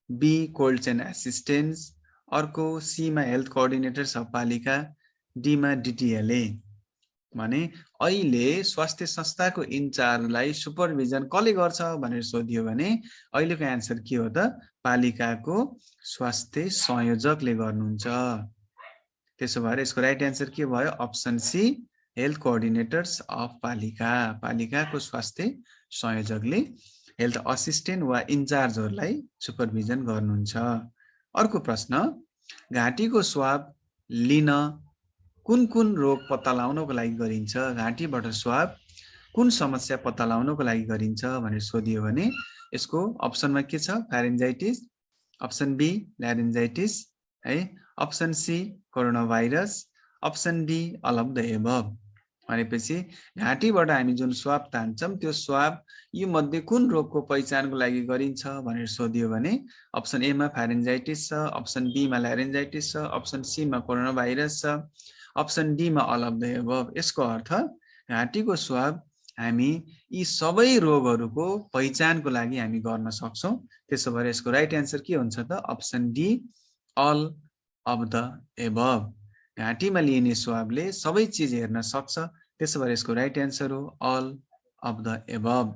B cold chain assistant, अर्को सीमा हेल्थ कोअर्डिनेटर छ पालिका, डीमा डिटिएलए। भने अहिले स्वास्थ्य संस्थाको इन्चार्जलाई सुपरभिजन कसले गर्छ भनेर सोधियो भने अहिलेको एन्सर के हो त? पालिकाको स्वास्थ्य संयोजकले गर्नुहुन्छ। त्यसो भएर यसको राइट एन्सर के भयो? अप्सन सी हेल्थ कोअर्डिनेटर्स अफ पालिका। पालिकाको स्वास्थ्य संयोजकले हेल्थ असिस्टेन्ट वा इन्चार्जहरूलाई सुपरभिजन गर्नुहुन्छ। अर्को प्रश्न, घाँटीको स्वाब लिन कुन कुन रोग पत्ता लगाउनको लागि गरिन्छ? घाँटीबाट स्वाब कुन समस्या पत्ता लगाउनको लागि गरिन्छ भनेर सोधियो भने यसको अप्सनमा के छ? फ्यारेन्जाइटिस, अप्सन बी ल्यारेन्जाइटिस है, option C corona virus, option D all of the above. भनेपछि घाँटीबाट हामी जुन स्वाब तान्छौँ त्यो स्वाब यी मध्ये कुन रोगको पहिचानको लागि गरिन्छ भनेर सोधियो भने अप्सन एमा फ्यारेन्जाइटिस छ, अप्सन बीमा ल्यारेन्जाइटिस छ, अप्सन सीमा कोरोना भाइरस छ, अप्सन डीमा अल अफ द एबभ। यसको अर्थ घाँटीको स्वाब हामी यी सबै रोगहरूको पहिचानको लागि हामी गर्न सक्छौँ। त्यसो भएर यसको राइट एन्सर के हुन्छ त? Option D all of the above. घाँटीमा लिइने स्वाबले सबै चिज हेर्न सक्छ, त्यसो भएर यसको राइट एन्सर हो अल अफ द एबभ।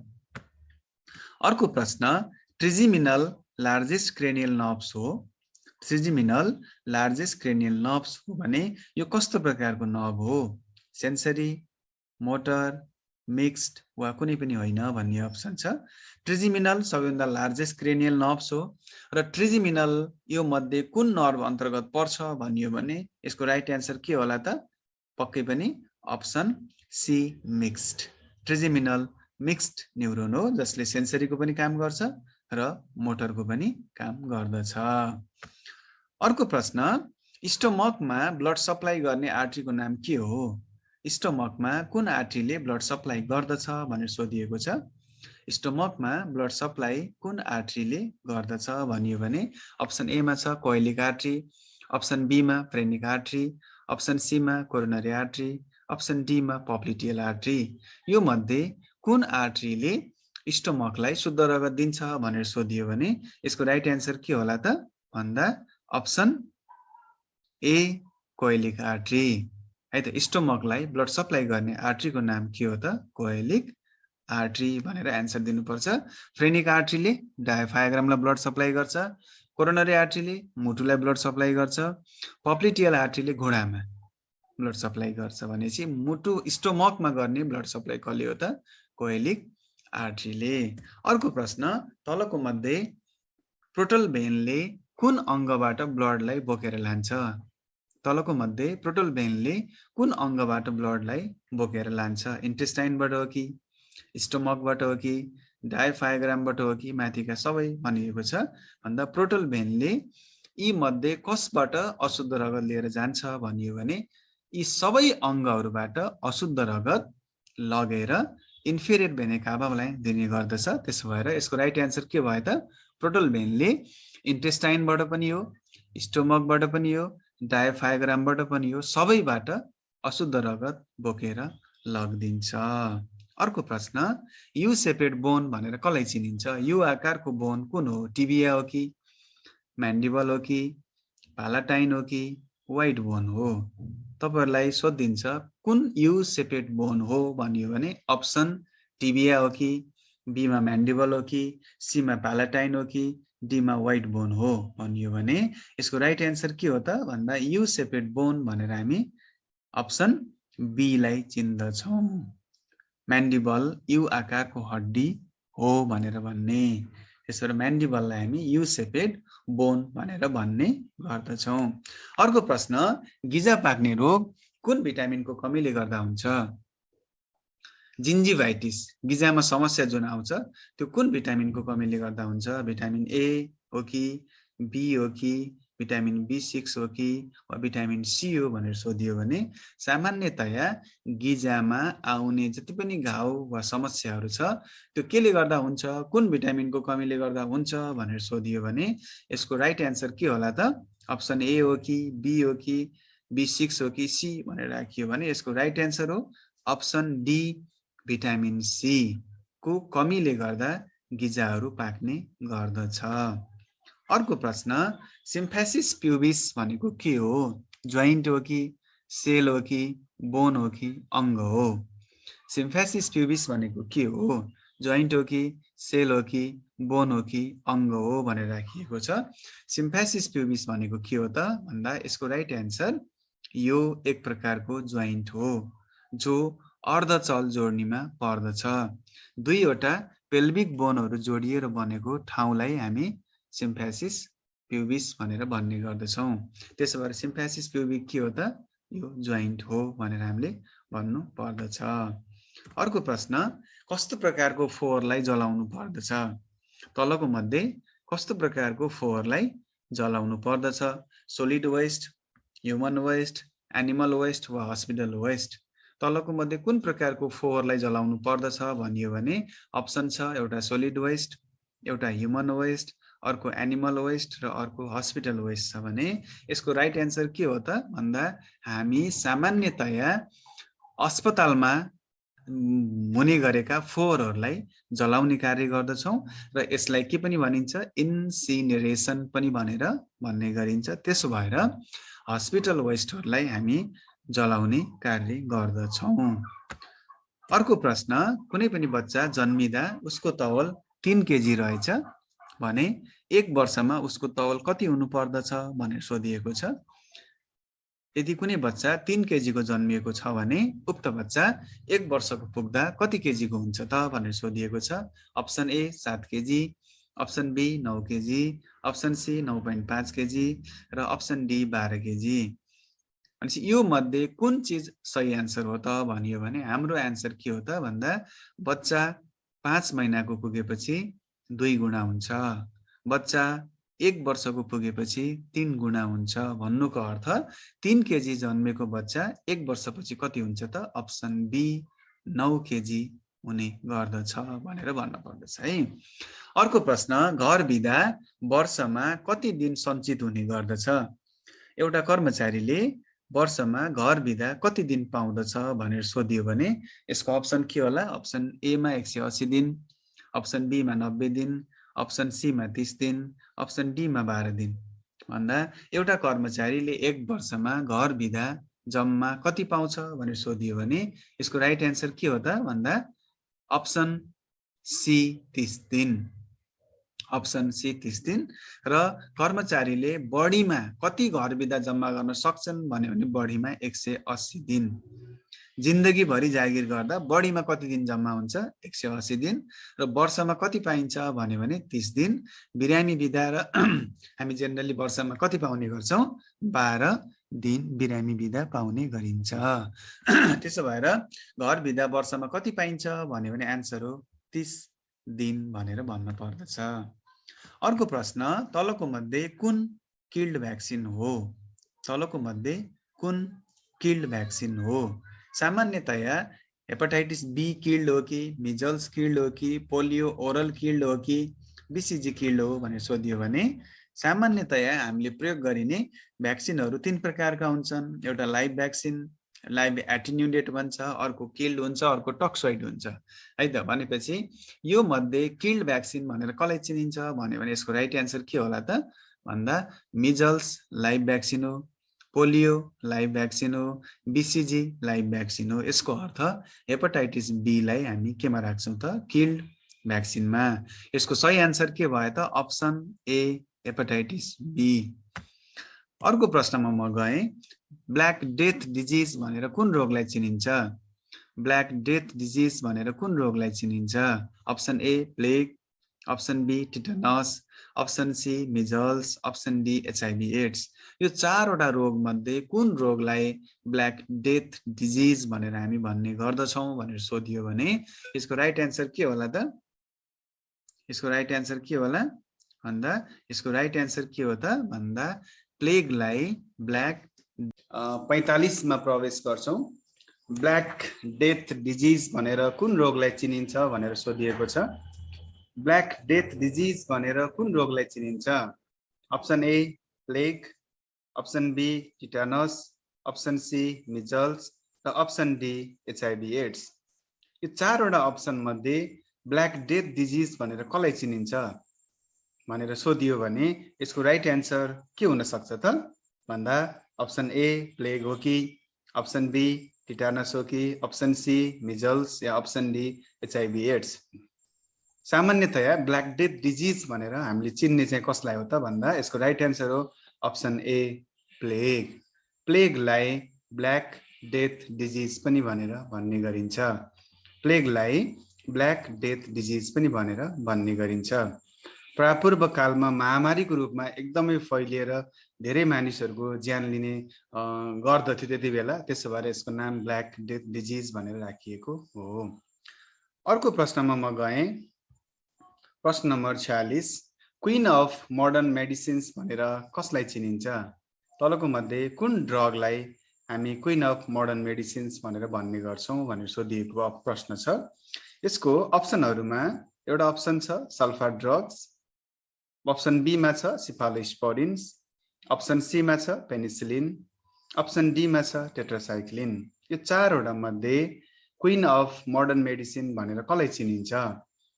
अर्को प्रश्न, ट्रिजिमिनल लार्जेस्ट क्रेनियल नर्भ्स हो। ट्रिजिमिनल लार्जेस्ट क्रेनियल नर्भ्स हो भने यो कस्तो प्रकारको नर्भ हो? सेन्सरी, मोटर, मिक्स्ड वा कुनै पनि होइन भन्ने अप्सन छ। ट्रिजिमिनल सबैभन्दा लार्जेस्ट क्रेनियल नर्भ्स हो र ट्रिजिमिनल यो मध्ये कुन नर्भ अन्तर्गत पर्छ भनियो भने यसको राइट एन्सर के होला त? पक्कै पनि option C mixed. Trigeminal mixed neuron हो जसले सेन्सरीको पनि काम गर्छ र मोटरको पनि काम गर्दछ। अर्को प्रश्न, स्टोमकमा ब्लड सप्लाई गर्ने आर्टरीको नाम के हो? स्टोमकमा कुन आर्टरीले ब्लड सप्लाई गर्दछ भनेर सोधिएको छ। स्टोमकमा ब्लड सप्लाई कुन आर्टरीले गर्दछ भनियो भने अप्सन एमा छ कोइलिक आर्टरी, अप्सन बीमा फ्रेनिक आर्टरी, अप्सन सीमा कोरोनरी आर्टरी, अप्सन डीमा पप्लिटियल आर्टरी। यो मध्ये कुन आर्टरीले स्टोमकलाई शुद्ध रगत दिन्छ भनेर सोधियो भने यसको राइट एन्सर के होला त भन्दा अप्सन ए कोइलिक आर्टरी है त। स्टोमकलाई ब्लड सप्लाई गर्ने आर्टरीको नाम के हो त? कोइलिक आर्टरी भनेर एन्सर दिनुपर्छ। फ्रेनिक आर्टरीले डायफ्रायग्रामलाई ब्लड सप्लाई गर्छ, कोरोनरी आर्टरीले मुटुलाई ब्लड सप्लाई गर्छ, पप्लिटियल आर्टरीले घुँडामा ब्लड सप्लाई गर्छ भनेपछि मुटु स्टोमकमा गर्ने ब्लड सप्लाई कसले हो त? कोइलिक आर्टरीले। अर्को प्रश्न, तलको मध्ये पोर्टल भेनले कुन अङ्गबाट ब्लडलाई बोकेर लान्छ? तलको मध्ये पोर्टल भेनले कुन अङ्गबाट ब्लडलाई बोकेर लान्छ? इन्टेस्टाइनबाट हो कि, स्टोमकबाट हो कि, डायफ्रायग्रामबाट हो कि, माथिका सबै भनिएको छ भन्दा पोर्टल भेनले यी मध्ये कसबाट अशुद्ध रगत लिएर जान्छ भनियो भने यी सबै अङ्गहरूबाट अशुद्ध रगत लगेर इन्फेरियर भेना काभालाई दिने गर्दछ। त्यसो भएर यसको राइट एन्सर के भयो त? पोर्टल भेनले इन्टेस्टाइनबाट पनि हो, स्टोमकबाट पनि हो, डायफ्रायग्रामबाट पनि हो, सबैबाट अशुद्ध रगत बोकेर लगिदिन्छ। अर्को प्रश्न, यु सेपेड बोन भनेर कसलाई चिनिन्छ? यु आकारको बोन कुन हो? टिबिया हो कि, म्यान्डिबल हो कि, पालाटाइन हो कि, वाइड बोन हो? तपाईहरुलाई सोधिन्छ कुन यु सेपेड बोन हो भनियो भने अप्सन टिबिया हो कि, बीमा म्यान्डिबल हो कि, सीमा पालाटाइन हो कि, डीमा वाइड बोन हो भनियो भने यसको राइट एन्सर के हो त भन्दा यु सेपेड बोन भनेर हामी अप्सन बी लाई चिन्दछौं। म्यान्डिबल यु आकारको हड्डी हो भनेर भन्ने। त्यसैले म्यान्डिबललाई हामी यु सेपेड बोन भनेर भन्ने गर्दछौं। अर्को प्रश्न, गिजा पाक्ने रोग कुन भिटामिनको कमीले गर्दा हुन्छ? जिन्जिभाइटिस गिजामा समस्या जुन आउँछ त्यो कुन भिटामिनको कमीले गर्दा हुन्छ? भिटामिन ए हो कि, बी हो कि, भिटामिन B6 हो कि वा भिटामिन C हो भनेर सोधियो भने सामान्यतया गिजामा आउने जति पनि घाउ वा समस्याहरू छ त्यो केले गर्दा हुन्छ, कुन भिटामिनको कमीले गर्दा हुन्छ भनेर सोधियो भने यसको राइट एन्सर के होला त? अप्सन ए हो कि बी हो कि B6 हो कि C भनेर राखियो भने यसको राइट एन्सर हो अप्सन डी भिटामिन C को कमीले गर्दा गिजाहरू पाक्ने गर्दछ। अर्को प्रश्न, सिम्फेसिस प्युबिस भनेको के हो? जोइन्ट हो कि सेल हो कि बोन हो कि अङ्ग हो? सिम्फेसिस प्युबिस भनेको के हो? जोइन्ट हो कि सेल हो कि बोन हो कि अङ्ग हो भनेर राखिएको छ। सिम्फेसिस प्युबिस भनेको के हो त भन्दा यसको राइट एन्सर यो एक प्रकारको जोइन्ट हो जो अर्धचल जोड्नीमा पर्दछ। दुईवटा पेल्भिक बोनहरू जोडिएर बनेको ठाउँलाई हामी सिम्फेसिस प्युबिस भनेर भन्ने गर्दछौँ। त्यसो भएर सिम्फेसिस प्युबिक के हो त? यो जोइन्ट हो भनेर हामीले भन्नु पर्दछ। अर्को प्रश्न, कस्तो प्रकारको फोहोरलाई जलाउनु पर्दछ? तलको मध्ये कस्तो प्रकारको फोहोरलाई जलाउनु पर्दछ? Solid waste, human waste, animal waste वा हस्पिटल वेस्ट? तलको मध्ये कुन प्रकारको फोहोरलाई जलाउनु पर्दछ भनियो भने अप्सन छ एउटा सोलिड वेस्ट, एउटा ह्युमन वेस्ट, अर्को एनिमल वेस्ट र अर्को हस्पिटल वेस्ट छ भने यसको राइट एन्सर के हो त भन्दा हामी सामान्यतया अस्पतालमा हुने गरेका फोहोरहरूलाई जलाउने कार्य गर्दछौँ र यसलाई के पनि भनिन्छ? इन्सिनरेसन पनि भनेर भन्ने गरिन्छ। त्यसो भएर हस्पिटल वेस्टहरूलाई हामी जलाउने कार्य गर्दछौँ। अर्को प्रश्न, कुनै पनि बच्चा जन्मिँदा उसको तौल 3 केजी रहेछ भने 1 वर्षमा उसको तौल कति हुनु पर्दछ भनेर सोधिएको छ। यदि कुनै बच्चा 3 केजीको जन्मिएको छ भने उक्त बच्चा 1 वर्षको पुग्दा कति केजीको हुन्छ त भनेर सोधिएको छ। Option A 7 KG, option B 9 KG, option C 9.5 KG र अप्सन डी 12 केजी। अनि यो मध्ये कुन चिज सही एन्सर हो त भनियो भने हाम्रो एन्सर के हो त भन्दा बच्चा 5 महिनाको पुगेपछि 2 गुणा हुन्छ, बच्चा 1 वर्षको पुगेपछि 3 गुणा हुन्छ। भन्नुको अर्थ 3 केजी जन्मेको बच्चा 1 वर्षपछि कति हुन्छ त? अप्सन बी 9 केजी हुने गर्दछ भनेर भन्न पर्दछ है। अर्को प्रश्न, घर बिदा वर्षमा कति दिन सञ्चित हुने गर्दछ? एउटा कर्मचारीले वर्षमा घर बिदा कति दिन पाउँदछ भनेर सोधियो भने यसको अप्सन के होला? अप्सन ए मा 180 दिन, अप्सन बी मा 90 दिन, अप्सन सी मा 30 दिन, अप्सन डी मा 12 दिन। भन्दा एउटा कर्मचारीले 1 वर्षमा घर बिदा जम्मा कति पाउँछ भनेर सोधियो भने यसको राइट एन्सर के हो त भन्दा अप्सन सी 30 दिन। अप्सन सी 30 दिन। र कर्मचारीले बढीमा कति घर बिदा जम्मा गर्न सक्छन् भन्यो भने बढीमा 180 दिन। जिन्दगीभरि जागिर गर्दा बढीमा कति दिन जम्मा हुन्छ? 180 दिन। र वर्षमा कति पाइन्छ भन्यो भने 30 दिन। बिरामी बिदा र हामी जेनरली वर्षमा कति पाउने गर्छौँ? 12 दिन बिरामी बिदा पाउने गरिन्छ। त्यसो भएर घर बिदा वर्षमा कति पाइन्छ भन्यो भने एन्सर हो 30 दिन भनेर भन्न पर्दछ। अर्को प्रश्न, तलको मध्ये कुन किल्ड भ्याक्सिन हो? तलको मध्ये कुन किल्ड भ्याक्सिन हो? सामान्यतया हेपाटाइटिस बी किल्ड हो कि, मिजल्स किल्ड हो कि, पोलियो ओरल किल्ड हो कि, बीसीजी किल्ड हो भनेर सोधियो भने सामान्यतया हामीले प्रयोग गरिने भ्याक्सिनहरू 3 प्रकारका हुन्छन्। एउटा लाइभ भ्याक्सिन, लाइभ एटेन्युएटेड भन्छ, अर्को किल्ड हुन्छ, अर्को टक्सोइड हुन्छ है त। भनेपछि यो मध्ये किल्ड भ्याक्सिन भनेर कसलाई चिनिन्छ भन्यो भने यसको राइट एन्सर के होला त भन्दा मिजल्स लाइभ भ्याक्सिन हो, पोलियो लाइभ भ्याक्सिन हो, बीसीजी लाइभ भ्याक्सिन हो। यसको अर्थ हेपाटाइटिस बी लाई हामी केमा राख्छौँ त? किल्ड भ्याक्सिनमा। यसको सही एन्सर के भयो त? Option A hepatitis B. अर्को प्रश्नमा म गएँ, ब्ल्याक डेथ डिजिज भनेर कुन रोगलाई चिनिन्छ? ब्ल्याक डेथ डिजिज भनेर कुन रोगलाई चिनिन्छ? Option A plague, option B tetanus, option C measles, option D HIV AIDS. यो 4 वटा रोग मध्ये कुन रोगलाई ब्ल्याक डेथ डिजिज भनेर हामी भन्ने गर्दछौँ भनेर सोधियो भने यसको राइट एन्सर के होला त? यसको राइट एन्सर के होला भन्दा यसको राइट एन्सर के हो त भन्दा प्लेगलाई ब्ल्याक 45 मा प्रवेश गर्छौं। ब्ल्याक डेथ डिजिज भनेर कुन रोगलाई चिनिन्छ भनेर सोधिएको छ। ब्ल्याक डेथ डिजिज भनेर कुन रोगलाई चिनिन्छ? Option A plague, option B tetanus, option C measles र अप्सन डी एचआईभी एड्स। यो चारवटा अप्सन मध्ये ब्ल्याक डेथ डिजिज भनेर कसलाई चिनिन्छ भनेर सोधियो भने यसको राइट एन्सर के हुन सक्छ त भन्दा अप्सन ए प्लेग हो कि, अप्सन बी टिटानस हो कि, अप्सन सी मिजल्स या अप्सन डी एचआईभी एड्स। सामान्यतया ब्ल्याक डेथ डिजिज भनेर हामीले चिन्ने चाहिँ कसलाई हो त भन्दा यसको राइट एन्सर हो अप्सन ए प्लेग। प्लेगलाई ब्ल्याक डेथ डिजिज पनि भनेर भन्ने गरिन्छ। प्लेगलाई ब्ल्याक डेथ डिजिज पनि भनेर भन्ने गरिन्छ। प्रापूर्व कालमा महामारीको रूपमा एकदमै फैलिएर धेरै मानिसहरूको ज्यान लिने गर्दथ्यो त्यति बेला, त्यसो भएर यसको नाम ब्ल्याक डेथ डिजिज भनेर राखिएको हो। अर्को प्रश्नमा म गएँ। प्रश्न number 46, queen of modern medicines भनेर कसलाई चिनिन्छ? तलको मध्ये कुन ड्रगलाई हामी क्वीन अफ मोडर्न मेडिसिन्स भनेर भन्ने गर्छौं भनेर सोधिएको प्रश्न छ। यसको अप्सनहरुमा एउटा अप्सन छ सल्फा ड्रग्स, अप्सन बी मा छ सिफालोस्पोरिन्स, अप्सन सी मा छ पेनिसिलिन, अप्सन डी मा छ टेट्रासाइक्लिन। यो चारवटा मध्ये क्वीन अफ मोडर्न मेडिसिन भनेर कसलाई चिनिन्छ?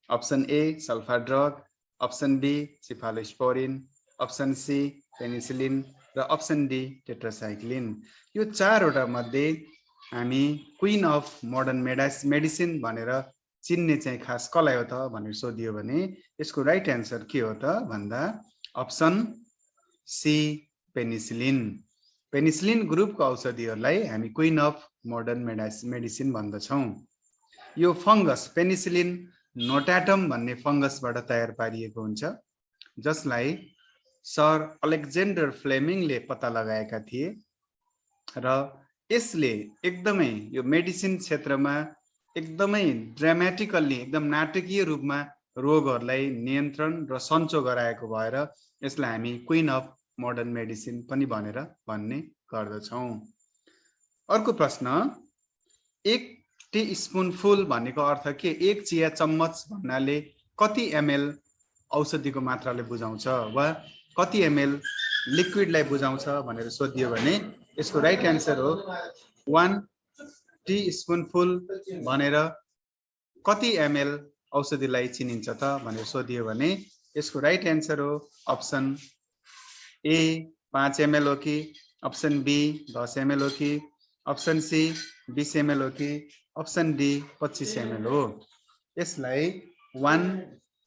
Option A sulpha drug, option B cephalosporin, option C penicillin र अप्सन डी टेट्रासाइक्लिन। यो चारवटा मध्ये हामी क्वीन अफ मोडर्न मेडिसिन भनेर चिन्ने चाहिँ खास कसलाई हो त भनेर सोधियो भने यसको राइट एन्सर के हो त भन्दा अप्सन सी पेनिसिलिन। पेनिसिलिन ग्रुपको औषधिहरूलाई हामी क्वीन अफ मोडर्न मेडिसिन भन्दछौं। यो फंगस पेनिसिलिन नोटाटम भन्ने फंगसबाट तयार पारिएको हुन्छ, जसलाई सर अलेक्जेन्डर फ्लेमिङले पत्ता लगाएका थिए र यसले एकदमै यो मेडिसिन क्षेत्रमा एकदमै ड्रामेटिकल्ली एकदम नाटकीय रूपमा रोगहरूलाई नियन्त्रण र सन्चो गराएको भएर यसलाई हामी क्वीन अफ मोडर्न मेडिसिन पनि भनेर भन्ने गर्दछौं। अर्को प्रश्न, एक टीस्पूनफुल भनेको अर्थ के? एक चिया चम्मच भन्नाले कति एमएल औषधिको मात्राले बुझाउँछ वा कति एमएल लिक्विडलाई बुझाउँछ भनेर सोधियो भने यसको राइट एन्सर हो 1 टीस्पूनफुल भनेर कति एमएल औषधिलाई चिनिन्छ त भनेर सोधियो भने यसको राइट एन्सर हो अप्सन ए 5 एमएल हो कि, अप्सन बी 10 एमएल हो कि, अप्सन सी 20 एमएल हो कि, अप्सन डी 25 एमएल हो। यसलाई 1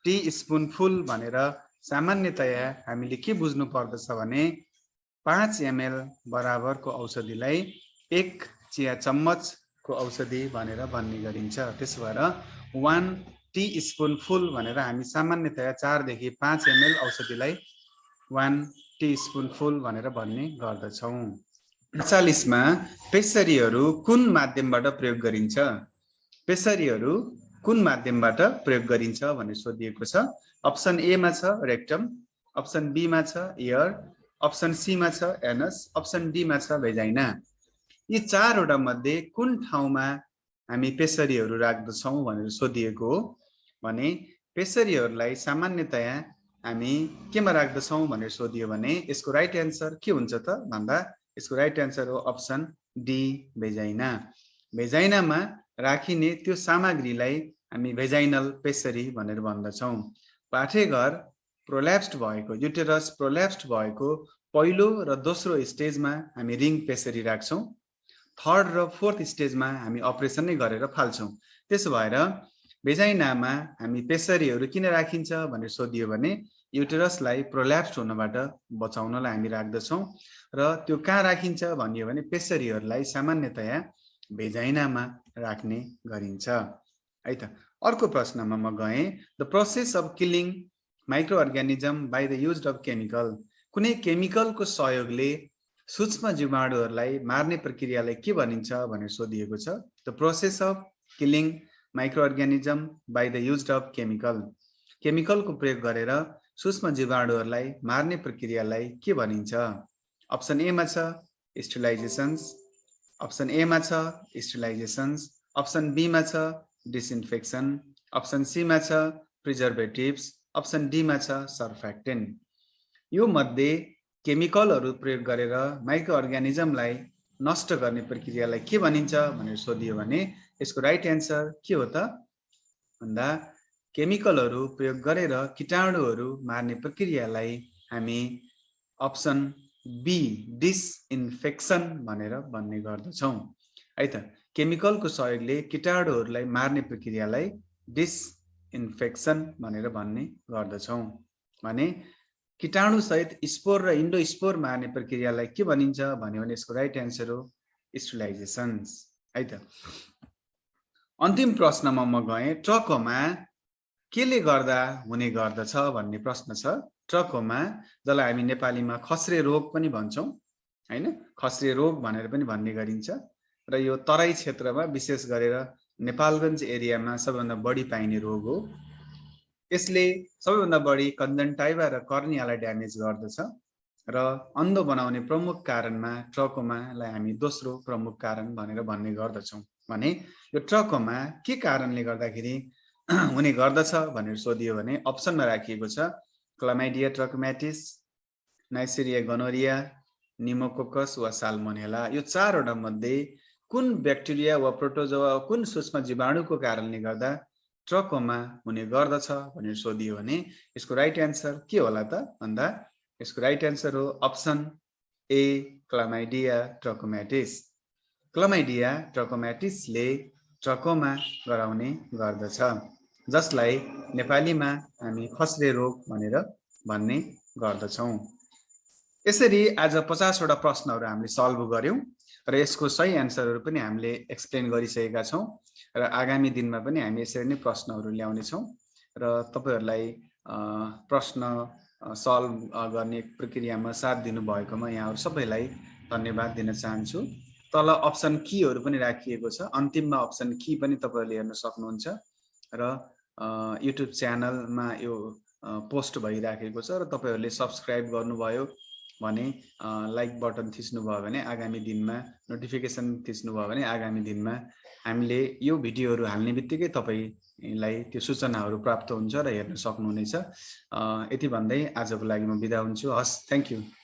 टीस्पूनफुल भनेर सामान्यतया हामीले के बुझ्नु पर्दछ भने 5 एमएल बराबरको औषधिलाई 1 चिया चम्मचको औषधि भनेर भन्ने गरिन्छ। त्यसो भएर 1 टीस्पूनफुल भनेर हामी सामान्यतया 4 देखि 5 एमएल औषधिलाई 1 टीस्पूनफुल भनेर भन्ने गर्दछौं। 48 मा पेसरीहरू कुन माध्यमबाट प्रयोग गरिन्छ? पेसरीहरू कुन माध्यमबाट प्रयोग गरिन्छ भनेर सोधिएको छ। अप्सन ए मा छ रेक्टम, अप्सन बी मा छ इयर, अप्सन सी मा छ एनस, अप्सन डी मा छ भेजाइना। यी चारवटा मध्ये कुन ठाउँमा हामी पेसरीहरू राख्दछौं भनेर सोधिएको हो भने पेसरीहरूलाई सामान्यतया हामी केमा राख्दछौं भनेर सोधियो भने यसको राइट एन्सर के हुन्छ त भन्दा यसको राइट एन्सर हो अप्सन डी भेजाइना। भेजाइनामा राखिने त्यो सामग्रीलाई हामी भेजाइनल पेसरी भनेर भन्दछौं। पाठेघर प्रोल्याप्स्ड भएको, युटेरस प्रोल्याप्स्ड भएको पहिलो र दोस्रो स्टेजमा हामी रिङ पेसरी राख्छौं, थर्ड र फोर्थ स्टेजमा हामी अपरेसन नै गरेर फाल्छौं। त्यसो भएर भेजाइनामा हामी पेसरीहरू किन राखिन्छ भनेर सोधियो भने युटेरसलाई प्रोल्याप्स्ड हुनबाट बचाउनलाई हामी राख्दछौं र त्यो कहाँ राखिन्छ भनियो भने पेसरीहरूलाई सामान्यतया भेजाइनामा राख्ने गरिन्छ है त। अर्को प्रश्नमा म गएँ। The process of killing micro organism by the use of chemical. कुनै केमिकलको सहयोगले सूक्ष्म जीवाणुहरूलाई मार्ने प्रक्रियालाई के भनिन्छ भनेर सोधिएको छ। The process of killing micro organism by the use of chemical. केमिकलको प्रयोग गरेर सूक्ष्म जीवाणुहरूलाई मार्ने प्रक्रियालाई के भनिन्छ? अप्सन ए मा छ स्टरलाइजेसन्स, अप्सन ए मा छ स्टरलाइजेसन्स, अप्सन बी मा छ डिसइन्फेक्सन, अप्सन सी मा छ प्रिजर्भेटिभ्स, अप्सन डी मा छ सर्फेक्टेन्ट। यो मध्ये केमिकलहरू प्रयोग गरेर माइक्रो अर्गानिजमलाई नष्ट गर्ने प्रक्रियालाई के भनिन्छ भनेर सोधियो भने यसको राइट एन्सर के हो त भन्दा केमिकलहरू प्रयोग गरेर कीटाणुहरू मार्ने प्रक्रियालाई हामी अप्सन बी डिसइन्फेक्सन भनेर भन्ने गर्दछौँ है त। केमिकलको सहयोगले कीटाणुहरूलाई मार्ने प्रक्रियालाई डिसइन्फेक्सन भनेर भन्ने गर्दछौँ। भने कीटाणु सहित स्पोर र इन्डोस्पोर मार्ने प्रक्रियालाई के भनिन्छ भन्यो भने यसको राइट एन्सर हो स्टरलाइजेसन्स है त। अन्तिम प्रश्नमा म गएँ, ट्रकोमा केले गर्दा हुने गर्दछ भन्ने प्रश्न छ। ट्रकोमा जसलाई हामी नेपालीमा खस्रे रोग पनि भन्छौँ हैन, खस्रे रोग भनेर पनि भन्ने गरिन्छ र यो तराई क्षेत्रमा विशेष गरेर नेपालगञ्ज एरियामा सबैभन्दा बढी पाइने रोग हो। यसले सबैभन्दा बढी कन्जन्टाइभा र कर्नियालाई ड्यामेज गर्दछ र अन्धो बनाउने प्रमुख कारणमा ट्रकोमालाई हामी दोस्रो प्रमुख कारण भनेर भन्ने गर्दछौँ। भने यो ट्रकोमा के कारणले गर्दाखेरि हुने गर्दछ भनेर सोधियो भने अप्सनमा राखिएको छ क्लामाइडिया ट्रकोम्याटिस, नाइसेरिया गोनोरिया, निमोकोकस वा साल्मोनेला। यो चारवटा मध्ये कुन ब्याक्टेरिया वा प्रोटोजोआ कुन सूक्ष्म जीवाणुको कारणले गर्दा ट्रकोमा हुने गर्दछ भनेर सोधियो भने यसको राइट एन्सर के होला त भन्दा यसको राइट एन्सर हो अप्सन ए क्लामाइडिया ट्रकोम्याटिस। क्लामाइडिया ट्रकोम्याटिसले ट्रकोमा गराउने गर्दछ, जसलाई नेपालीमा हामी खस्रे रोग भनेर भन्ने गर्दछौँ। यसरी आज 50 वटा प्रश्नहरू हामीले सल्भ गर्यौं र यसको सही एन्सरहरू पनि हामीले एक्सप्लेन गरिसकेका छौँ र आगामी दिनमा पनि हामी यसरी नै प्रश्नहरू ल्याउने छौँ र तपाईहरुलाई प्रश्न सल्भ गर्ने प्रक्रियामा साथ दिनु भएकोमा यहाँहरु सबैलाई धन्यवाद दिन चाहन्छु। तल अप्सन कीहरु पनि राखिएको छ, अन्तिममा अप्सन की पनि तपाईहरुले हेर्न सक्नुहुन्छ र युट्युब च्यानलमा यो पोस्ट भइराखेको छ र तपाईहरुले सब्स्क्राइब गर्नुभयो भने लाइक बटन थिच्नुभयो भने आगामी दिनमा नोटिफिकेसन थिच्नुभयो भने आगामी दिनमा हामीले यो भिडियोहरु हाल्ने बित्तिकै तपाईलाई त्यो सूचनाहरु प्राप्त हुन्छ र हेर्न सक्नुहुनेछ। यति भन्दै आजको लागि म बिदा हुन्छु। हस्, थ्यांक यू।